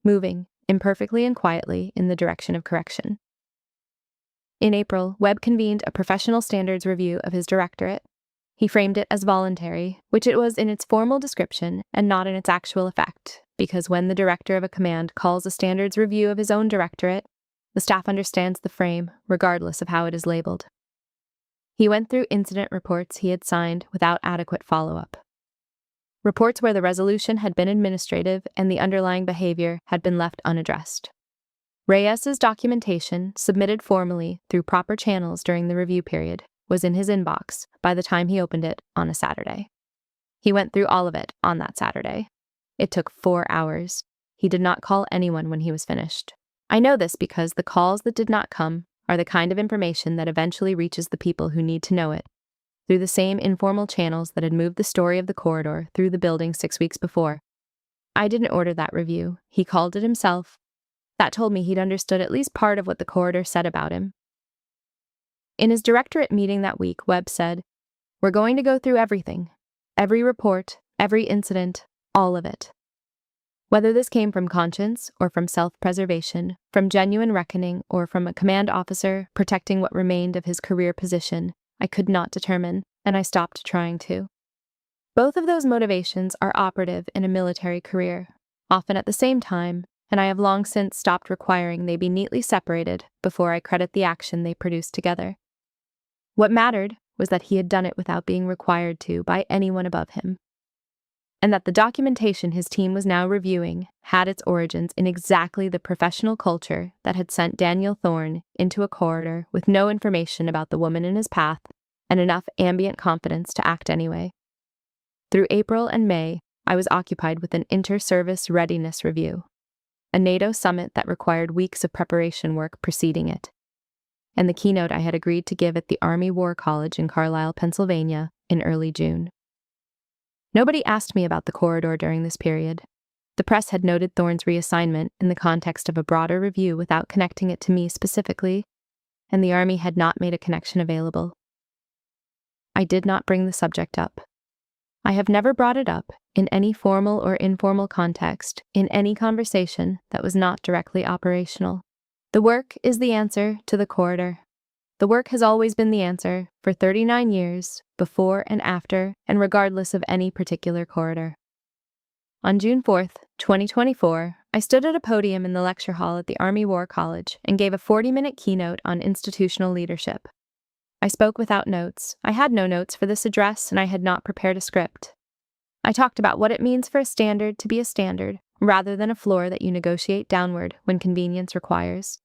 moving, imperfectly and quietly, in the direction of correction. In April, Webb convened a professional standards review of his directorate. He framed it as voluntary, which it was in its formal description and not in its actual effect, because when the director of a command calls a standards review of his own directorate, the staff understands the frame, regardless of how it is labeled. He went through incident reports he had signed without adequate follow-up. Reports where the resolution had been administrative and the underlying behavior had been left unaddressed. Reyes's documentation, submitted formally through proper channels during the review period, was in his inbox by the time he opened it on a Saturday. He went through all of it on that Saturday. It took 4 hours. He did not call anyone when he was finished. I know this because the calls that did not come are the kind of information that eventually reaches the people who need to know it, through the same informal channels that had moved the story of the corridor through the building 6 weeks before. I didn't order that review. He called it himself. That told me he'd understood at least part of what the corridor said about him. In his directorate meeting that week, Webb said, "We're going to go through everything. Every report, every incident, all of it. Whether this came from conscience or from self-preservation, from genuine reckoning or from a command officer protecting what remained of his career position, I could not determine, and I stopped trying to. Both of those motivations are operative in a military career, often at the same time, and I have long since stopped requiring they be neatly separated before I credit the action they produced together. What mattered was that he had done it without being required to by anyone above him, and that the documentation his team was now reviewing had its origins in exactly the professional culture that had sent Daniel Thorne into a corridor with no information about the woman in his path and enough ambient confidence to act anyway. Through April and May, I was occupied with an inter-service readiness review, a NATO summit that required weeks of preparation work preceding it, and the keynote I had agreed to give at the Army War College in Carlisle, Pennsylvania, in early June. Nobody asked me about the corridor during this period. The press had noted Thorne's reassignment in the context of a broader review without connecting it to me specifically, and the Army had not made a connection available. I did not bring the subject up. I have never brought it up in any formal or informal context in any conversation that was not directly operational. The work is the answer to the corridor. The work has always been the answer for 39 years, before and after, and regardless of any particular corridor. On June 4th, 2024, I stood at a podium in the lecture hall at the Army War College and gave a 40-minute keynote on institutional leadership. I spoke without notes. I had no notes for this address, and I had not prepared a script. I talked about what it means for a standard to be a standard, rather than a floor that you negotiate downward when convenience requires.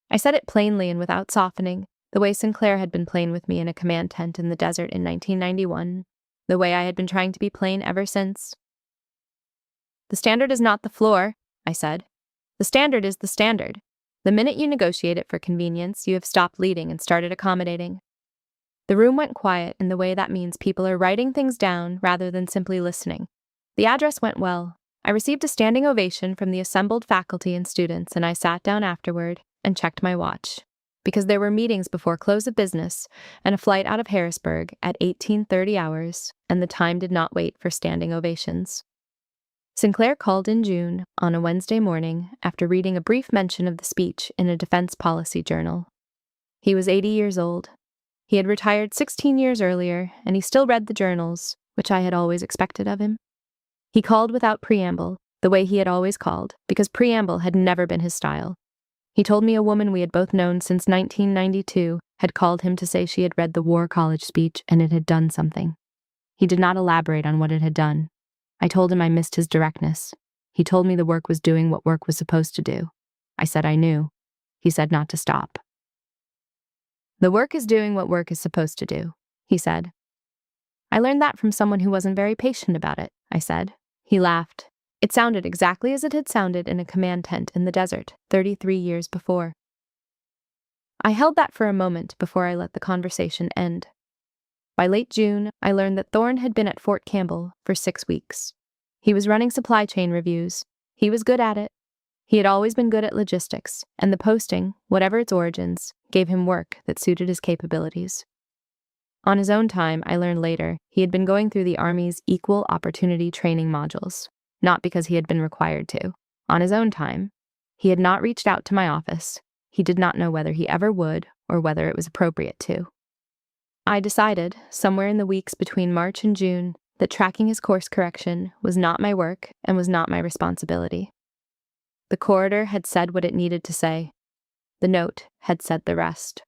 I said it plainly and without softening, the way Sinclair had been plain with me in a command tent in the desert in 1991, the way I had been trying to be plain ever since. The standard is not the floor, I said. The standard is the standard. The minute you negotiate it for convenience, you have stopped leading and started accommodating. The room went quiet in the way that means people are writing things down rather than simply listening. The address went well. I received a standing ovation from the assembled faculty and students, and I sat down afterward and checked my watch, because there were meetings before close of business and a flight out of Harrisburg at 18:30 hours, and the time did not wait for standing ovations. Sinclair called in June on a Wednesday morning after reading a brief mention of the speech in a defense policy journal. He was 80 years old. He had retired 16 years earlier, and he still read the journals, which I had always expected of him. He called without preamble, the way he had always called, because preamble had never been his style. He told me a woman we had both known since 1992 had called him to say she had read the War College speech and it had done something. He did not elaborate on what it had done. I told him I missed his directness. He told me the work was doing what work was supposed to do. I said I knew. He said not to stop. The work is doing what work is supposed to do, he said. I learned that from someone who wasn't very patient about it, I said. He laughed. It sounded exactly as it had sounded in a command tent in the desert 33 years before. I held that for a moment before I let the conversation end. By late June, I learned that Thorne had been at Fort Campbell for 6 weeks. He was running supply chain reviews. He was good at it. He had always been good at logistics, and the posting, whatever its origins, gave him work that suited his capabilities. On his own time, I learned later, he had been going through the Army's equal opportunity training modules, not because he had been required to. On his own time, he had not reached out to my office. He did not know whether he ever would or whether it was appropriate to. I decided, somewhere in the weeks between March and June, that tracking his course correction was not my work and was not my responsibility. The corridor had said what it needed to say. The note had said the rest.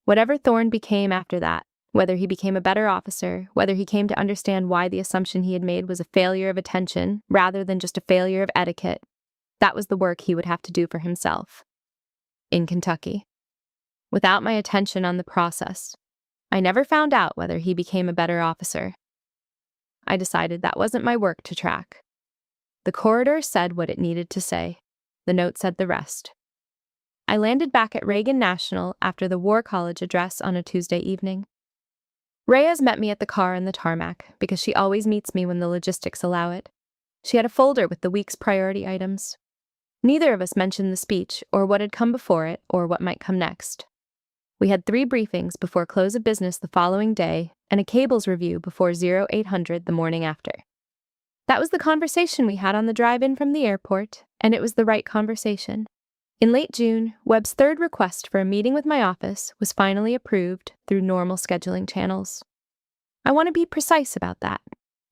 Whatever Thorne became after that, whether he became a better officer, whether he came to understand why the assumption he had made was a failure of attention rather than just a failure of etiquette, that was the work he would have to do for himself. In Kentucky. Without my attention on the process, I never found out whether he became a better officer. I decided that wasn't my work to track. The corridor said what it needed to say. The note said the rest. I landed back at Reagan National after the War College address on a Tuesday evening. Reyes met me at the car on the tarmac because she always meets me when the logistics allow it. She had a folder with the week's priority items. Neither of us mentioned the speech or what had come before it or what might come next. We had 3 briefings before close of business the following day and a cables review before 0800 the morning after. That was the conversation we had on the drive-in from the airport, and it was the right conversation. In late June, Webb's 3rd request for a meeting with my office was finally approved through normal scheduling channels. I want to be precise about that.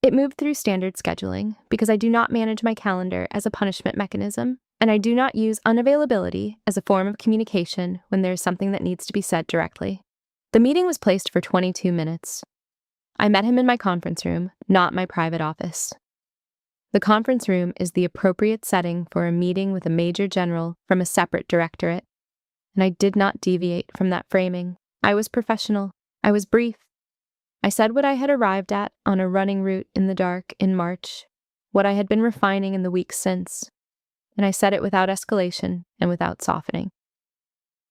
It moved through standard scheduling because I do not manage my calendar as a punishment mechanism, and I do not use unavailability as a form of communication when there is something that needs to be said directly. The meeting was placed for 22 minutes. I met him in my conference room, not my private office. The conference room is the appropriate setting for a meeting with a major general from a separate directorate, and I did not deviate from that framing. I was professional. I was brief. I said what I had arrived at on a running route in the dark in March, what I had been refining in the weeks since, and I said it without escalation and without softening.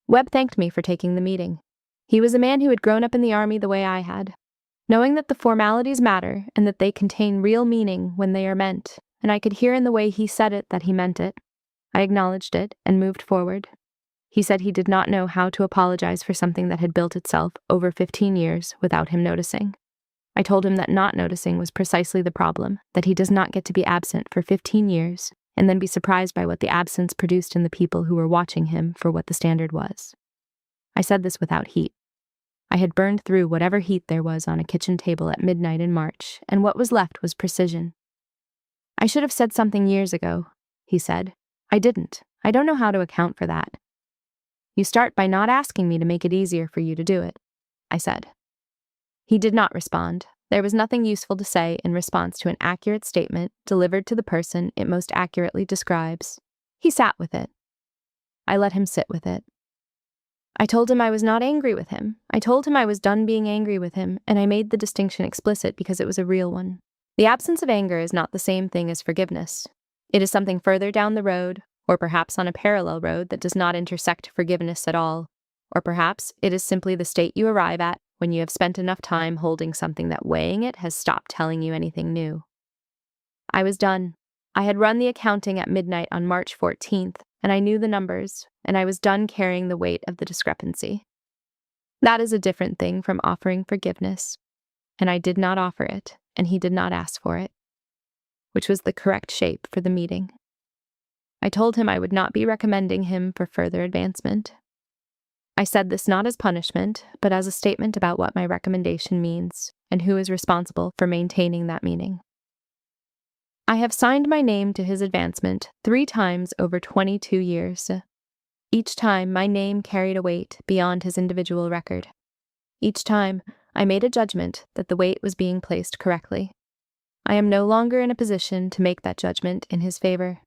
Webb thanked me for taking the meeting. He was a man who had grown up in the Army the way I had, knowing that the formalities matter and that they contain real meaning when they are meant, and I could hear in the way he said it that he meant it. I acknowledged it and moved forward. He said he did not know how to apologize for something that had built itself over 15 years without him noticing. I told him that not noticing was precisely the problem, that he does not get to be absent for 15 years and then be surprised by what the absence produced in the people who were watching him for what the standard was. I said this without heat. I had burned through whatever heat there was on a kitchen table at midnight in March, and what was left was precision. I should have said something years ago, he said. I didn't. I don't know how to account for that. You start by not asking me to make it easier for you to do it, I said. He did not respond. There was nothing useful to say in response to an accurate statement delivered to the person it most accurately describes. He sat with it. I let him sit with it. I told him I was not angry with him. I told him I was done being angry with him, and I made the distinction explicit because it was a real one. The absence of anger is not the same thing as forgiveness. It is something further down the road, or perhaps on a parallel road that does not intersect forgiveness at all, or perhaps it is simply the state you arrive at when you have spent enough time holding something that weighing it has stopped telling you anything new. I was done. I had run the accounting at midnight on March 14th, and I knew the numbers, and I was done carrying the weight of the discrepancy. That is a different thing from offering forgiveness, and I did not offer it, and he did not ask for it, which was the correct shape for the meeting. I told him I would not be recommending him for further advancement. I said this not as punishment, but as a statement about what my recommendation means and who is responsible for maintaining that meaning. I have signed my name to his advancement 3 times over 22 years. Each time, my name carried a weight beyond his individual record. Each time, I made a judgment that the weight was being placed correctly. I am no longer in a position to make that judgment in his favor.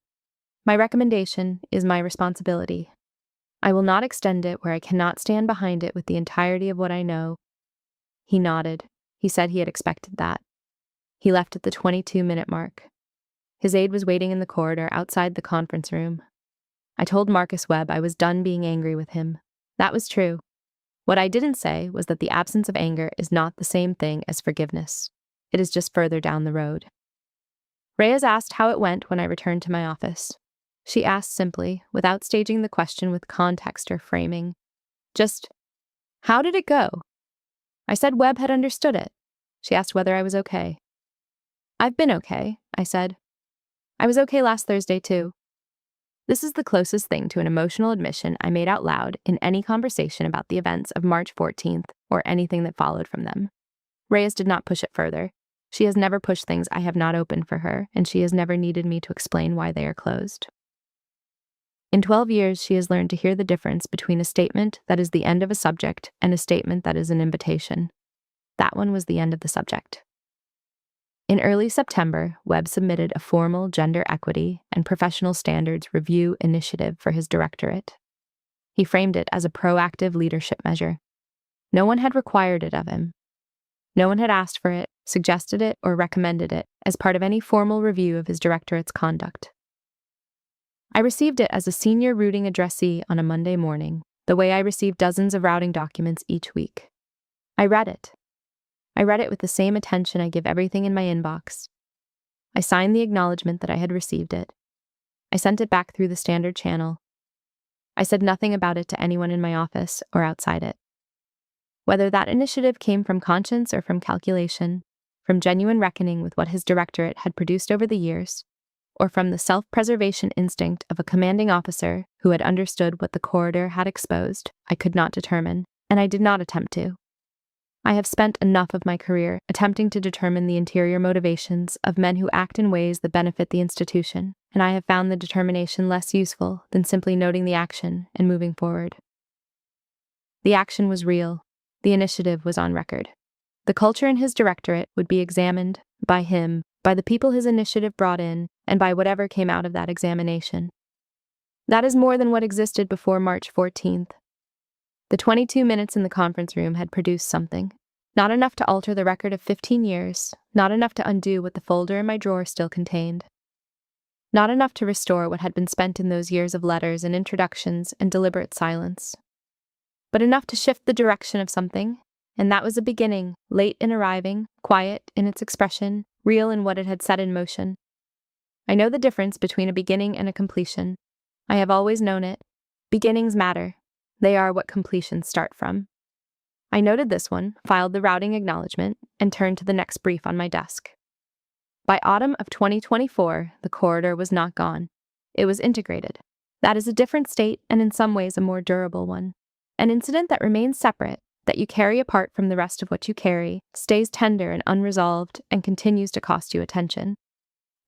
My recommendation is my responsibility. I will not extend it where I cannot stand behind it with the entirety of what I know. He nodded. He said he had expected that. He left at the 22-minute mark. His aide was waiting in the corridor outside the conference room. I told Marcus Webb I was done being angry with him. That was true. What I didn't say was that the absence of anger is not the same thing as forgiveness. It is just further down the road. Reyes asked how it went when I returned to my office. She asked simply, without staging the question with context or framing. Just, how did it go? I said Webb had understood it. She asked whether I was okay. I've been okay, I said. I was okay last Thursday, too. This is the closest thing to an emotional admission I made out loud in any conversation about the events of March 14th or anything that followed from them. Reyes did not push it further. She has never pushed things I have not opened for her, and she has never needed me to explain why they are closed. In 12 years, she has learned to hear the difference between a statement that is the end of a subject and a statement that is an invitation. That one was the end of the subject. In early September, Webb submitted a formal gender equity and professional standards review initiative for his directorate. He framed it as a proactive leadership measure. No one had required it of him. No one had asked for it, suggested it, or recommended it as part of any formal review of his directorate's conduct. I received it as a senior routing addressee on a Monday morning, the way I receive dozens of routing documents each week. I read it. I read it with the same attention I give everything in my inbox. I signed the acknowledgement that I had received it. I sent it back through the standard channel. I said nothing about it to anyone in my office or outside it. Whether that initiative came from conscience or from calculation, from genuine reckoning with what his directorate had produced over the years, or from the self-preservation instinct of a commanding officer who had understood what the corridor had exposed, I could not determine, and I did not attempt to. I have spent enough of my career attempting to determine the interior motivations of men who act in ways that benefit the institution, and I have found the determination less useful than simply noting the action and moving forward. The action was real. The initiative was on record. The culture in his directorate would be examined by him, by the people his initiative brought in, and by whatever came out of that examination. That is more than what existed before March 14th. The 22 minutes in the conference room had produced something. Not enough to alter the record of 15 years, not enough to undo what the folder in my drawer still contained. Not enough to restore what had been spent in those years of letters and introductions and deliberate silence. But enough to shift the direction of something, and that was a beginning, late in arriving, quiet in its expression, real in what it had set in motion. I know the difference between a beginning and a completion. I have always known it. Beginnings matter. They are what completions start from. I noted this one, filed the routing acknowledgement, and turned to the next brief on my desk. By autumn of 2024, the corridor was not gone. It was integrated. That is a different state and in some ways a more durable one. An incident that remains separate, that you carry apart from the rest of what you carry, stays tender and unresolved, and continues to cost you attention.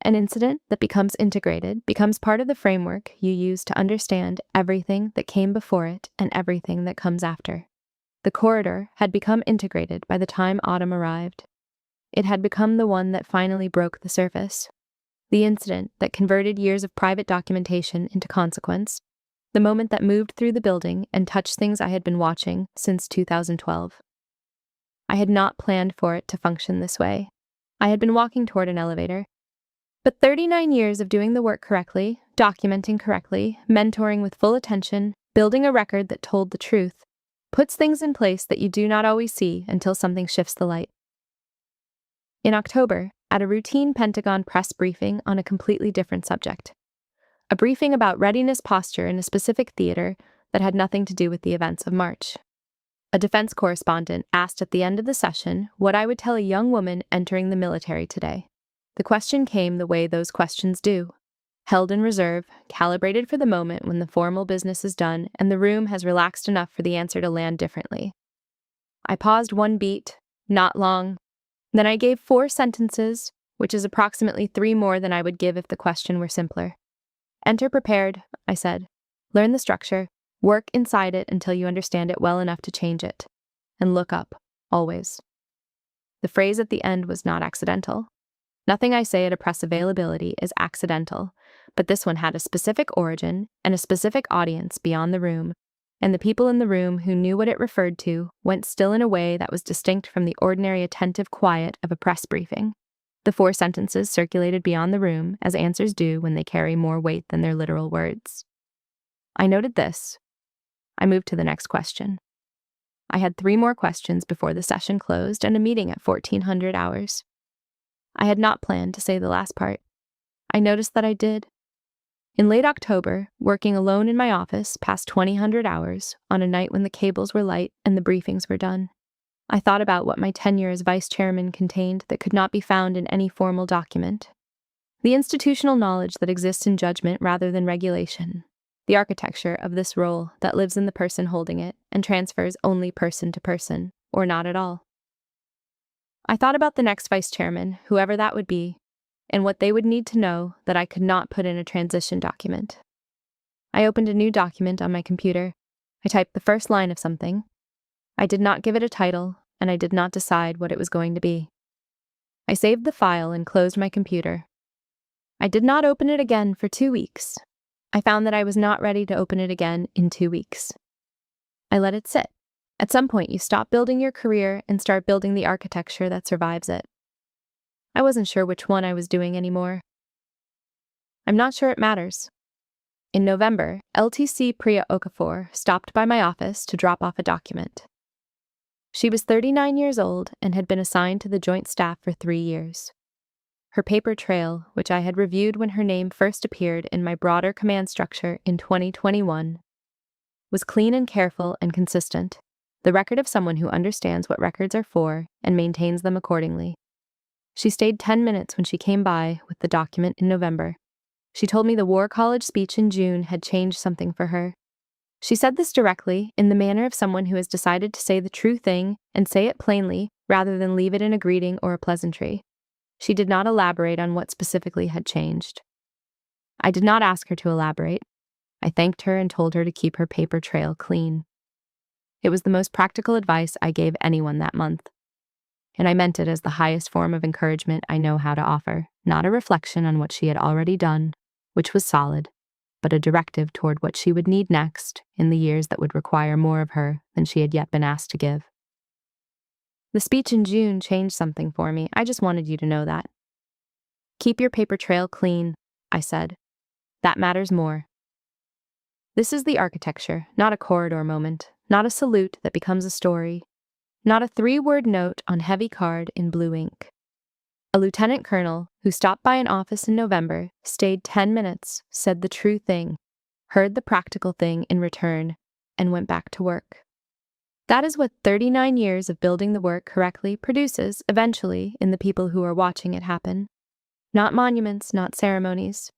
An incident that becomes integrated, becomes part of the framework you use to understand everything that came before it and everything that comes after. The corridor had become integrated by the time autumn arrived. It had become the one that finally broke the surface. The incident that converted years of private documentation into consequence. The moment that moved through the building and touched things I had been watching since 2012. I had not planned for it to function this way. I had been walking toward an elevator. But 39 years of doing the work correctly, documenting correctly, mentoring with full attention, building a record that told the truth, puts things in place that you do not always see until something shifts the light. In October, at a routine Pentagon press briefing on a completely different subject. A briefing about readiness posture in a specific theater that had nothing to do with the events of March. A defense correspondent asked at the end of the session what I would tell a young woman entering the military today. The question came the way those questions do. held in reserve, calibrated for the moment when the formal business is done and the room has relaxed enough for the answer to land differently. I paused one beat, not long. Then I gave 4 sentences, which is approximately 3 more than I would give if the question were simpler. Enter prepared, I said. Learn the structure, work inside it until you understand it well enough to change it. And look up, always. The phrase at the end was not accidental. Nothing I say at a press availability is accidental, but this one had a specific origin and a specific audience beyond the room, and the people in the room who knew what it referred to went still in a way that was distinct from the ordinary attentive quiet of a press briefing. The 4 sentences circulated beyond the room, as answers do when they carry more weight than their literal words. I noted this. I moved to the next question. I had 3 more questions before the session closed and a meeting at 1400 hours. I had not planned to say the last part. I noticed that I did. In late October, working alone in my office past 2000 hours on a night when the cables were light and the briefings were done, I thought about what my tenure as vice chairman contained that could not be found in any formal document. The institutional knowledge that exists in judgment rather than regulation. The architecture of this role that lives in the person holding it and transfers only person to person, or not at all. I thought about the next vice chairman, whoever that would be, and what they would need to know that I could not put in a transition document. I opened a new document on my computer. I typed the first line of something. I did not give it a title, and I did not decide what it was going to be. I saved the file and closed my computer. I did not open it again for 2 weeks. I found that I was not ready to open it again in 2 weeks. I let it sit. At some point, you stop building your career and start building the architecture that survives it. I wasn't sure which one I was doing anymore. I'm not sure it matters. In November, LTC Priya Okafor stopped by my office to drop off a document. She was 39 years old and had been assigned to the Joint Staff for 3 years. Her paper trail, which I had reviewed when her name first appeared in my broader command structure in 2021, was clean and careful and consistent, the record of someone who understands what records are for and maintains them accordingly. She stayed 10 minutes when she came by with the document in November. She told me the War College speech in June had changed something for her. She said this directly, in the manner of someone who has decided to say the true thing and say it plainly rather than leave it in a greeting or a pleasantry. She did not elaborate on what specifically had changed. I did not ask her to elaborate. I thanked her and told her to keep her paper trail clean. It was the most practical advice I gave anyone that month. And I meant it as the highest form of encouragement I know how to offer, not a reflection on what she had already done, which was solid, but a directive toward what she would need next in the years that would require more of her than she had yet been asked to give. The speech in June changed something for me. I just wanted you to know that. Keep your paper trail clean, I said. That matters more. This is the architecture, not a corridor moment, not a salute that becomes a story, not a 3-word note on heavy card in blue ink. A lieutenant colonel who stopped by an office in November, stayed 10 minutes, said the true thing, heard the practical thing in return, and went back to work. That is what 39 years of building the work correctly produces eventually in the people who are watching it happen. Not monuments, not ceremonies.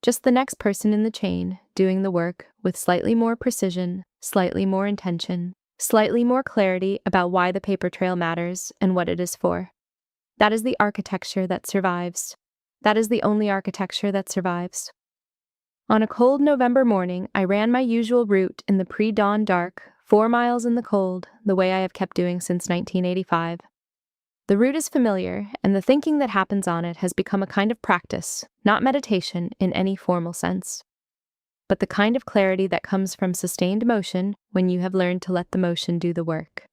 Just the next person in the chain doing the work with slightly more precision, slightly more intention, slightly more clarity about why the paper trail matters and what it is for. That is the architecture that survives. That is the only architecture that survives. On a cold November morning, I ran my usual route in the pre-dawn dark, 4 miles in the cold, the way I have kept doing since 1985. The route is familiar, and the thinking that happens on it has become a kind of practice, not meditation in any formal sense, but the kind of clarity that comes from sustained motion when you have learned to let the motion do the work.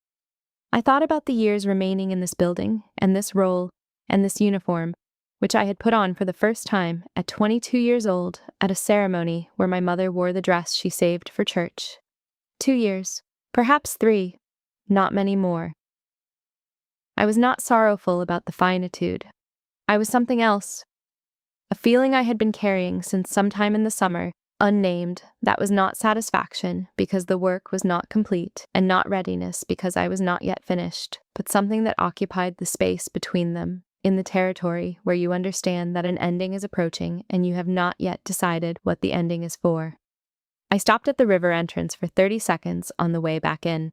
I thought about the years remaining in this building, and this role, and this uniform, which I had put on for the first time at 22 years old at a ceremony where my mother wore the dress she saved for church. 2 years, perhaps 3, not many more. I was not sorrowful about the finitude. I was something else. A feeling I had been carrying since sometime in the summer, unnamed, that was not satisfaction because the work was not complete, and not readiness because I was not yet finished, but something that occupied the space between them, in the territory where you understand that an ending is approaching and you have not yet decided what the ending is for. I stopped at the river entrance for 30 seconds on the way back in,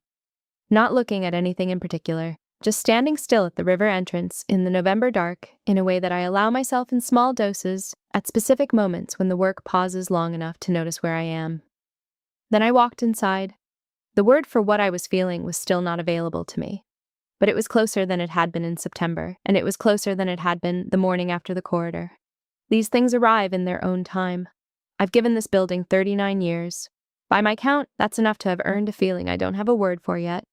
not looking at anything in particular, just standing still at the river entrance in the November dark in a way that I allow myself in small doses at specific moments when the work pauses long enough to notice where I am. Then I walked inside. The word for what I was feeling was still not available to me, but it was closer than it had been in September, and it was closer than it had been the morning after the corridor. These things arrive in their own time. I've given this building 39 years. By my count, that's enough to have earned a feeling I don't have a word for yet.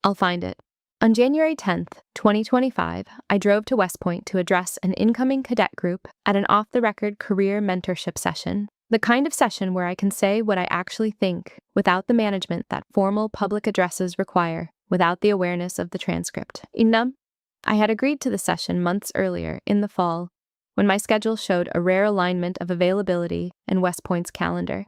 I'll find it. On January 10th, 2025, I drove to West Point to address an incoming cadet group at an off-the-record career mentorship session, the kind of session where I can say what I actually think without the management that formal public addresses require, without the awareness of the transcript. I had agreed to the session months earlier, in the fall, when my schedule showed a rare alignment of availability and West Point's calendar.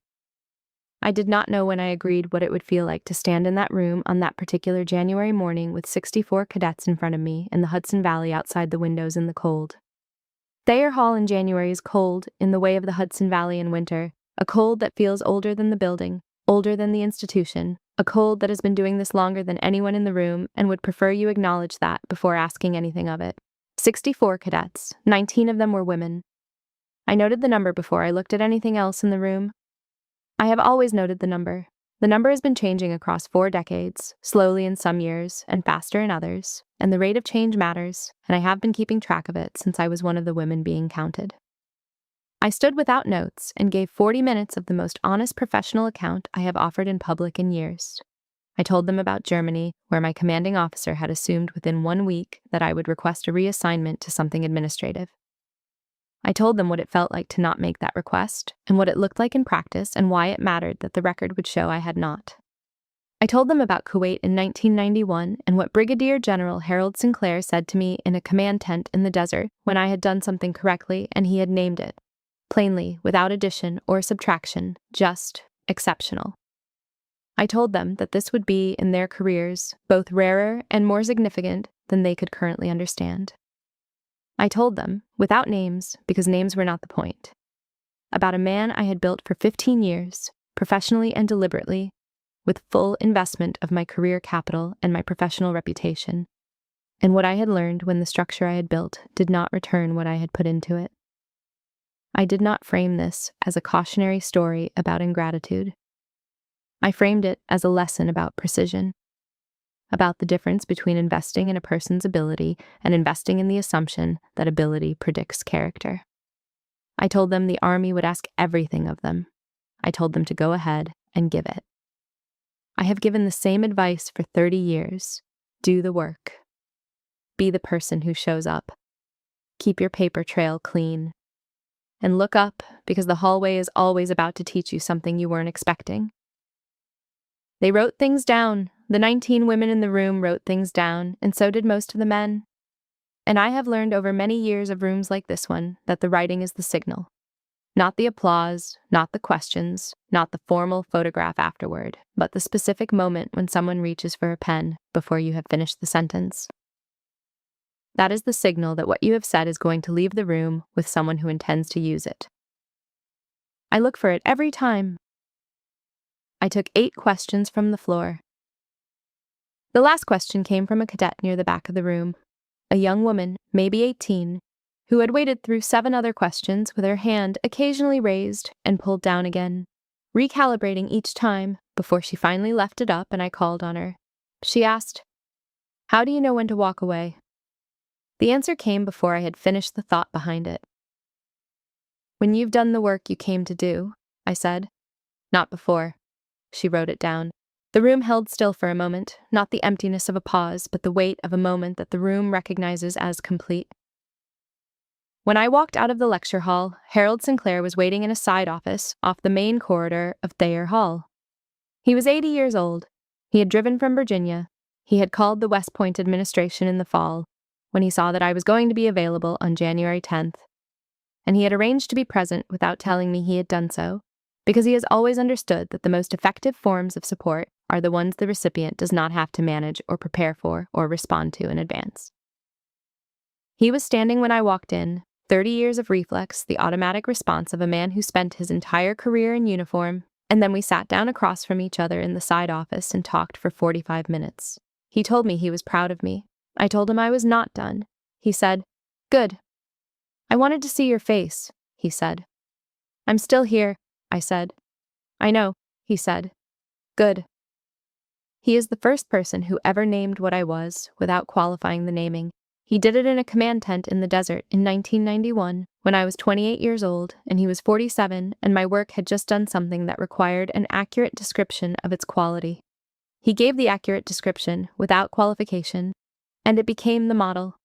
I did not know when I agreed what it would feel like to stand in that room on that particular January morning with 64 cadets in front of me and the Hudson Valley outside the windows in the cold. Thayer Hall in January is cold in the way of the Hudson Valley in winter, a cold that feels older than the building, older than the institution, a cold that has been doing this longer than anyone in the room and would prefer you acknowledge that before asking anything of it. 64 cadets, 19 of them were women. I noted the number before I looked at anything else in the room. I have always noted the number. The number has been changing across 4 decades, slowly in some years and faster in others, and the rate of change matters, and I have been keeping track of it since I was one of the women being counted. I stood without notes and gave 40 minutes of the most honest professional account I have offered in public in years. I told them about Germany, where my commanding officer had assumed within 1 week that I would request a reassignment to something administrative. I told them what it felt like to not make that request, and what it looked like in practice, and why it mattered that the record would show I had not. I told them about Kuwait in 1991 and what Brigadier General Harold Sinclair said to me in a command tent in the desert when I had done something correctly and he had named it, plainly, without addition or subtraction, just exceptional. I told them that this would be, in their careers, both rarer and more significant than they could currently understand. I told them, without names, because names were not the point, about a man I had built for 15 years, professionally and deliberately, with full investment of my career capital and my professional reputation, and what I had learned when the structure I had built did not return what I had put into it. I did not frame this as a cautionary story about ingratitude. I framed it as a lesson about precision, about the difference between investing in a person's ability and investing in the assumption that ability predicts character. I told them the Army would ask everything of them. I told them to go ahead and give it. I have given the same advice for 30 years. Do the work. Be the person who shows up. Keep your paper trail clean. And look up, because the hallway is always about to teach you something you weren't expecting. They wrote things down. The 19 women in the room wrote things down, and so did most of the men. And I have learned over many years of rooms like this one that the writing is the signal. Not the applause, not the questions, not the formal photograph afterward, but the specific moment when someone reaches for a pen before you have finished the sentence. That is the signal that what you have said is going to leave the room with someone who intends to use it. I look for it every time. I took 8 questions from the floor. The last question came from a cadet near the back of the room, a young woman, maybe 18, who had waited through 7 other questions with her hand occasionally raised and pulled down again, recalibrating each time before she finally left it up and I called on her. She asked, "How do you know when to walk away?" The answer came before I had finished the thought behind it. "When you've done the work you came to do," I said. "Not before." She wrote it down. The room held still for a moment, not the emptiness of a pause, but the weight of a moment that the room recognizes as complete. When I walked out of the lecture hall, Harold Sinclair was waiting in a side office off the main corridor of Thayer Hall. He was 80 years old. He had driven from Virginia. He had called the West Point administration in the fall, when he saw that I was going to be available on January 10th, and he had arranged to be present without telling me he had done so, because he has always understood that the most effective forms of support are the ones the recipient does not have to manage or prepare for or respond to in advance. He was standing when I walked in, 30 years of reflex, the automatic response of a man who spent his entire career in uniform, and then we sat down across from each other in the side office and talked for 45 minutes. He told me he was proud of me. I told him I was not done. He said, "Good. I wanted to see your face," he said. "I'm still here," I said. "I know," he said. "Good." He is the first person who ever named what I was without qualifying the naming. He did it in a command tent in the desert in 1991 when I was 28 years old and he was 47 and my work had just done something that required an accurate description of its quality. He gave the accurate description without qualification, and it became the model.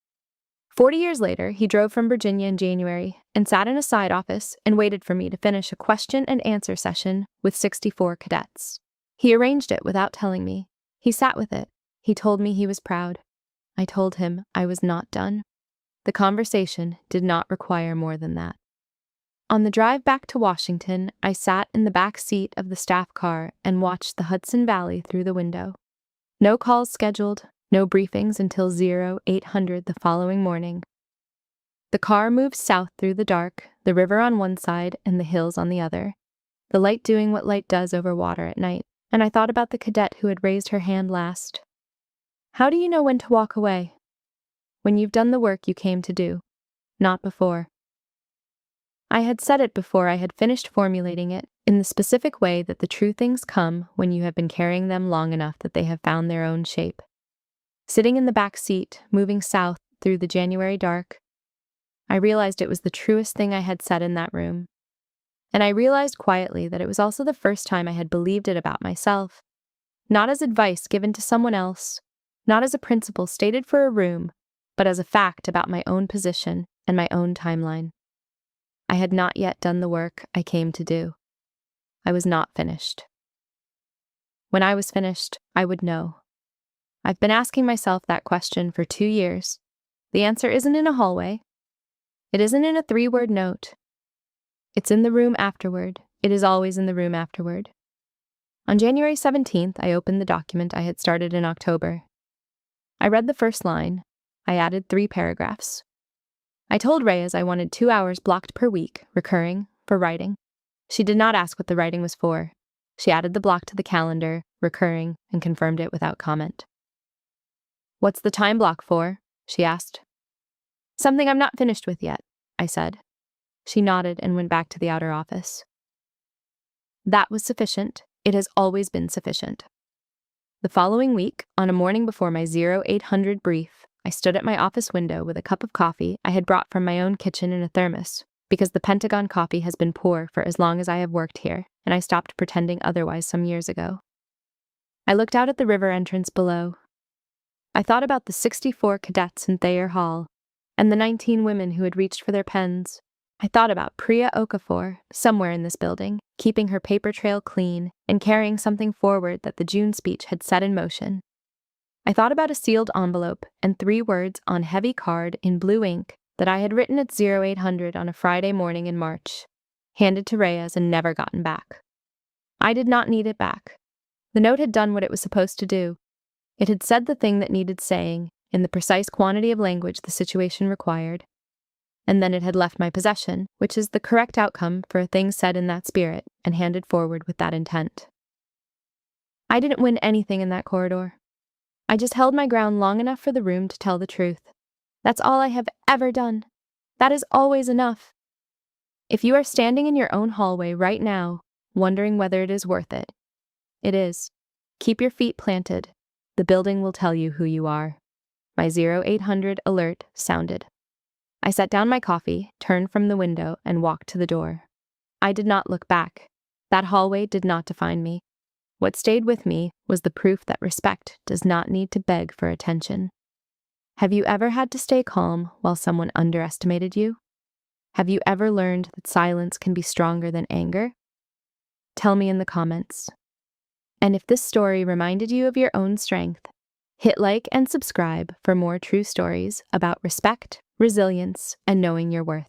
40 years later, he drove from Virginia in January and sat in a side office and waited for me to finish a question and answer session with 64 cadets. He arranged it without telling me. He sat with it. He told me he was proud. I told him I was not done. The conversation did not require more than that. On the drive back to Washington, I sat in the back seat of the staff car and watched the Hudson Valley through the window. No calls scheduled, no briefings until 0800 the following morning. The car moved south through the dark, the river on one side and the hills on the other, the light doing what light does over water at night, and I thought about the cadet who had raised her hand last. How do you know when to walk away? When you've done the work you came to do, not before. I had said it before I had finished formulating it, in the specific way that the true things come when you have been carrying them long enough that they have found their own shape. Sitting in the back seat, moving south through the January dark, I realized it was the truest thing I had said in that room. And I realized quietly that it was also the first time I had believed it about myself. Not as advice given to someone else, not as a principle stated for a room, but as a fact about my own position and my own timeline. I had not yet done the work I came to do. I was not finished. When I was finished, I would know. I've been asking myself that question for 2 years. The answer isn't in a hallway. It isn't in a 3-word note. It's in the room afterward. It is always in the room afterward. On January 17th, I opened the document I had started in October. I read the first line. I added 3 paragraphs. I told Reyes I wanted 2 hours blocked per week, recurring, for writing. She did not ask what the writing was for. She added the block to the calendar, recurring, and confirmed it without comment. "What's the time block for?" she asked. "Something I'm not finished with yet," I said. She nodded and went back to the outer office. That was sufficient. It has always been sufficient. The following week, on a morning before my 0800 brief, I stood at my office window with a cup of coffee I had brought from my own kitchen in a thermos, because the Pentagon coffee has been poor for as long as I have worked here, and I stopped pretending otherwise some years ago. I looked out at the river entrance below. I thought about the 64 cadets in Thayer Hall, and the 19 women who had reached for their pens. I thought about Priya Okafor, somewhere in this building, keeping her paper trail clean and carrying something forward that the June speech had set in motion. I thought about a sealed envelope and 3 words on heavy card in blue ink that I had written at 0800 on a Friday morning in March, handed to Reyes and never gotten back. I did not need it back. The note had done what it was supposed to do. It had said the thing that needed saying, in the precise quantity of language the situation required, and then it had left my possession, which is the correct outcome for a thing said in that spirit and handed forward with that intent. I didn't win anything in that corridor. I just held my ground long enough for the room to tell the truth. That's all I have ever done. That is always enough. If you are standing in your own hallway right now, wondering whether it is worth it, it is. Keep your feet planted. The building will tell you who you are. My 0800 alert sounded. I set down my coffee, turned from the window, and walked to the door. I did not look back. That hallway did not define me. What stayed with me was the proof that respect does not need to beg for attention. Have you ever had to stay calm while someone underestimated you? Have you ever learned that silence can be stronger than anger? Tell me in the comments. And if this story reminded you of your own strength, hit like and subscribe for more true stories about respect, resilience, and knowing your worth.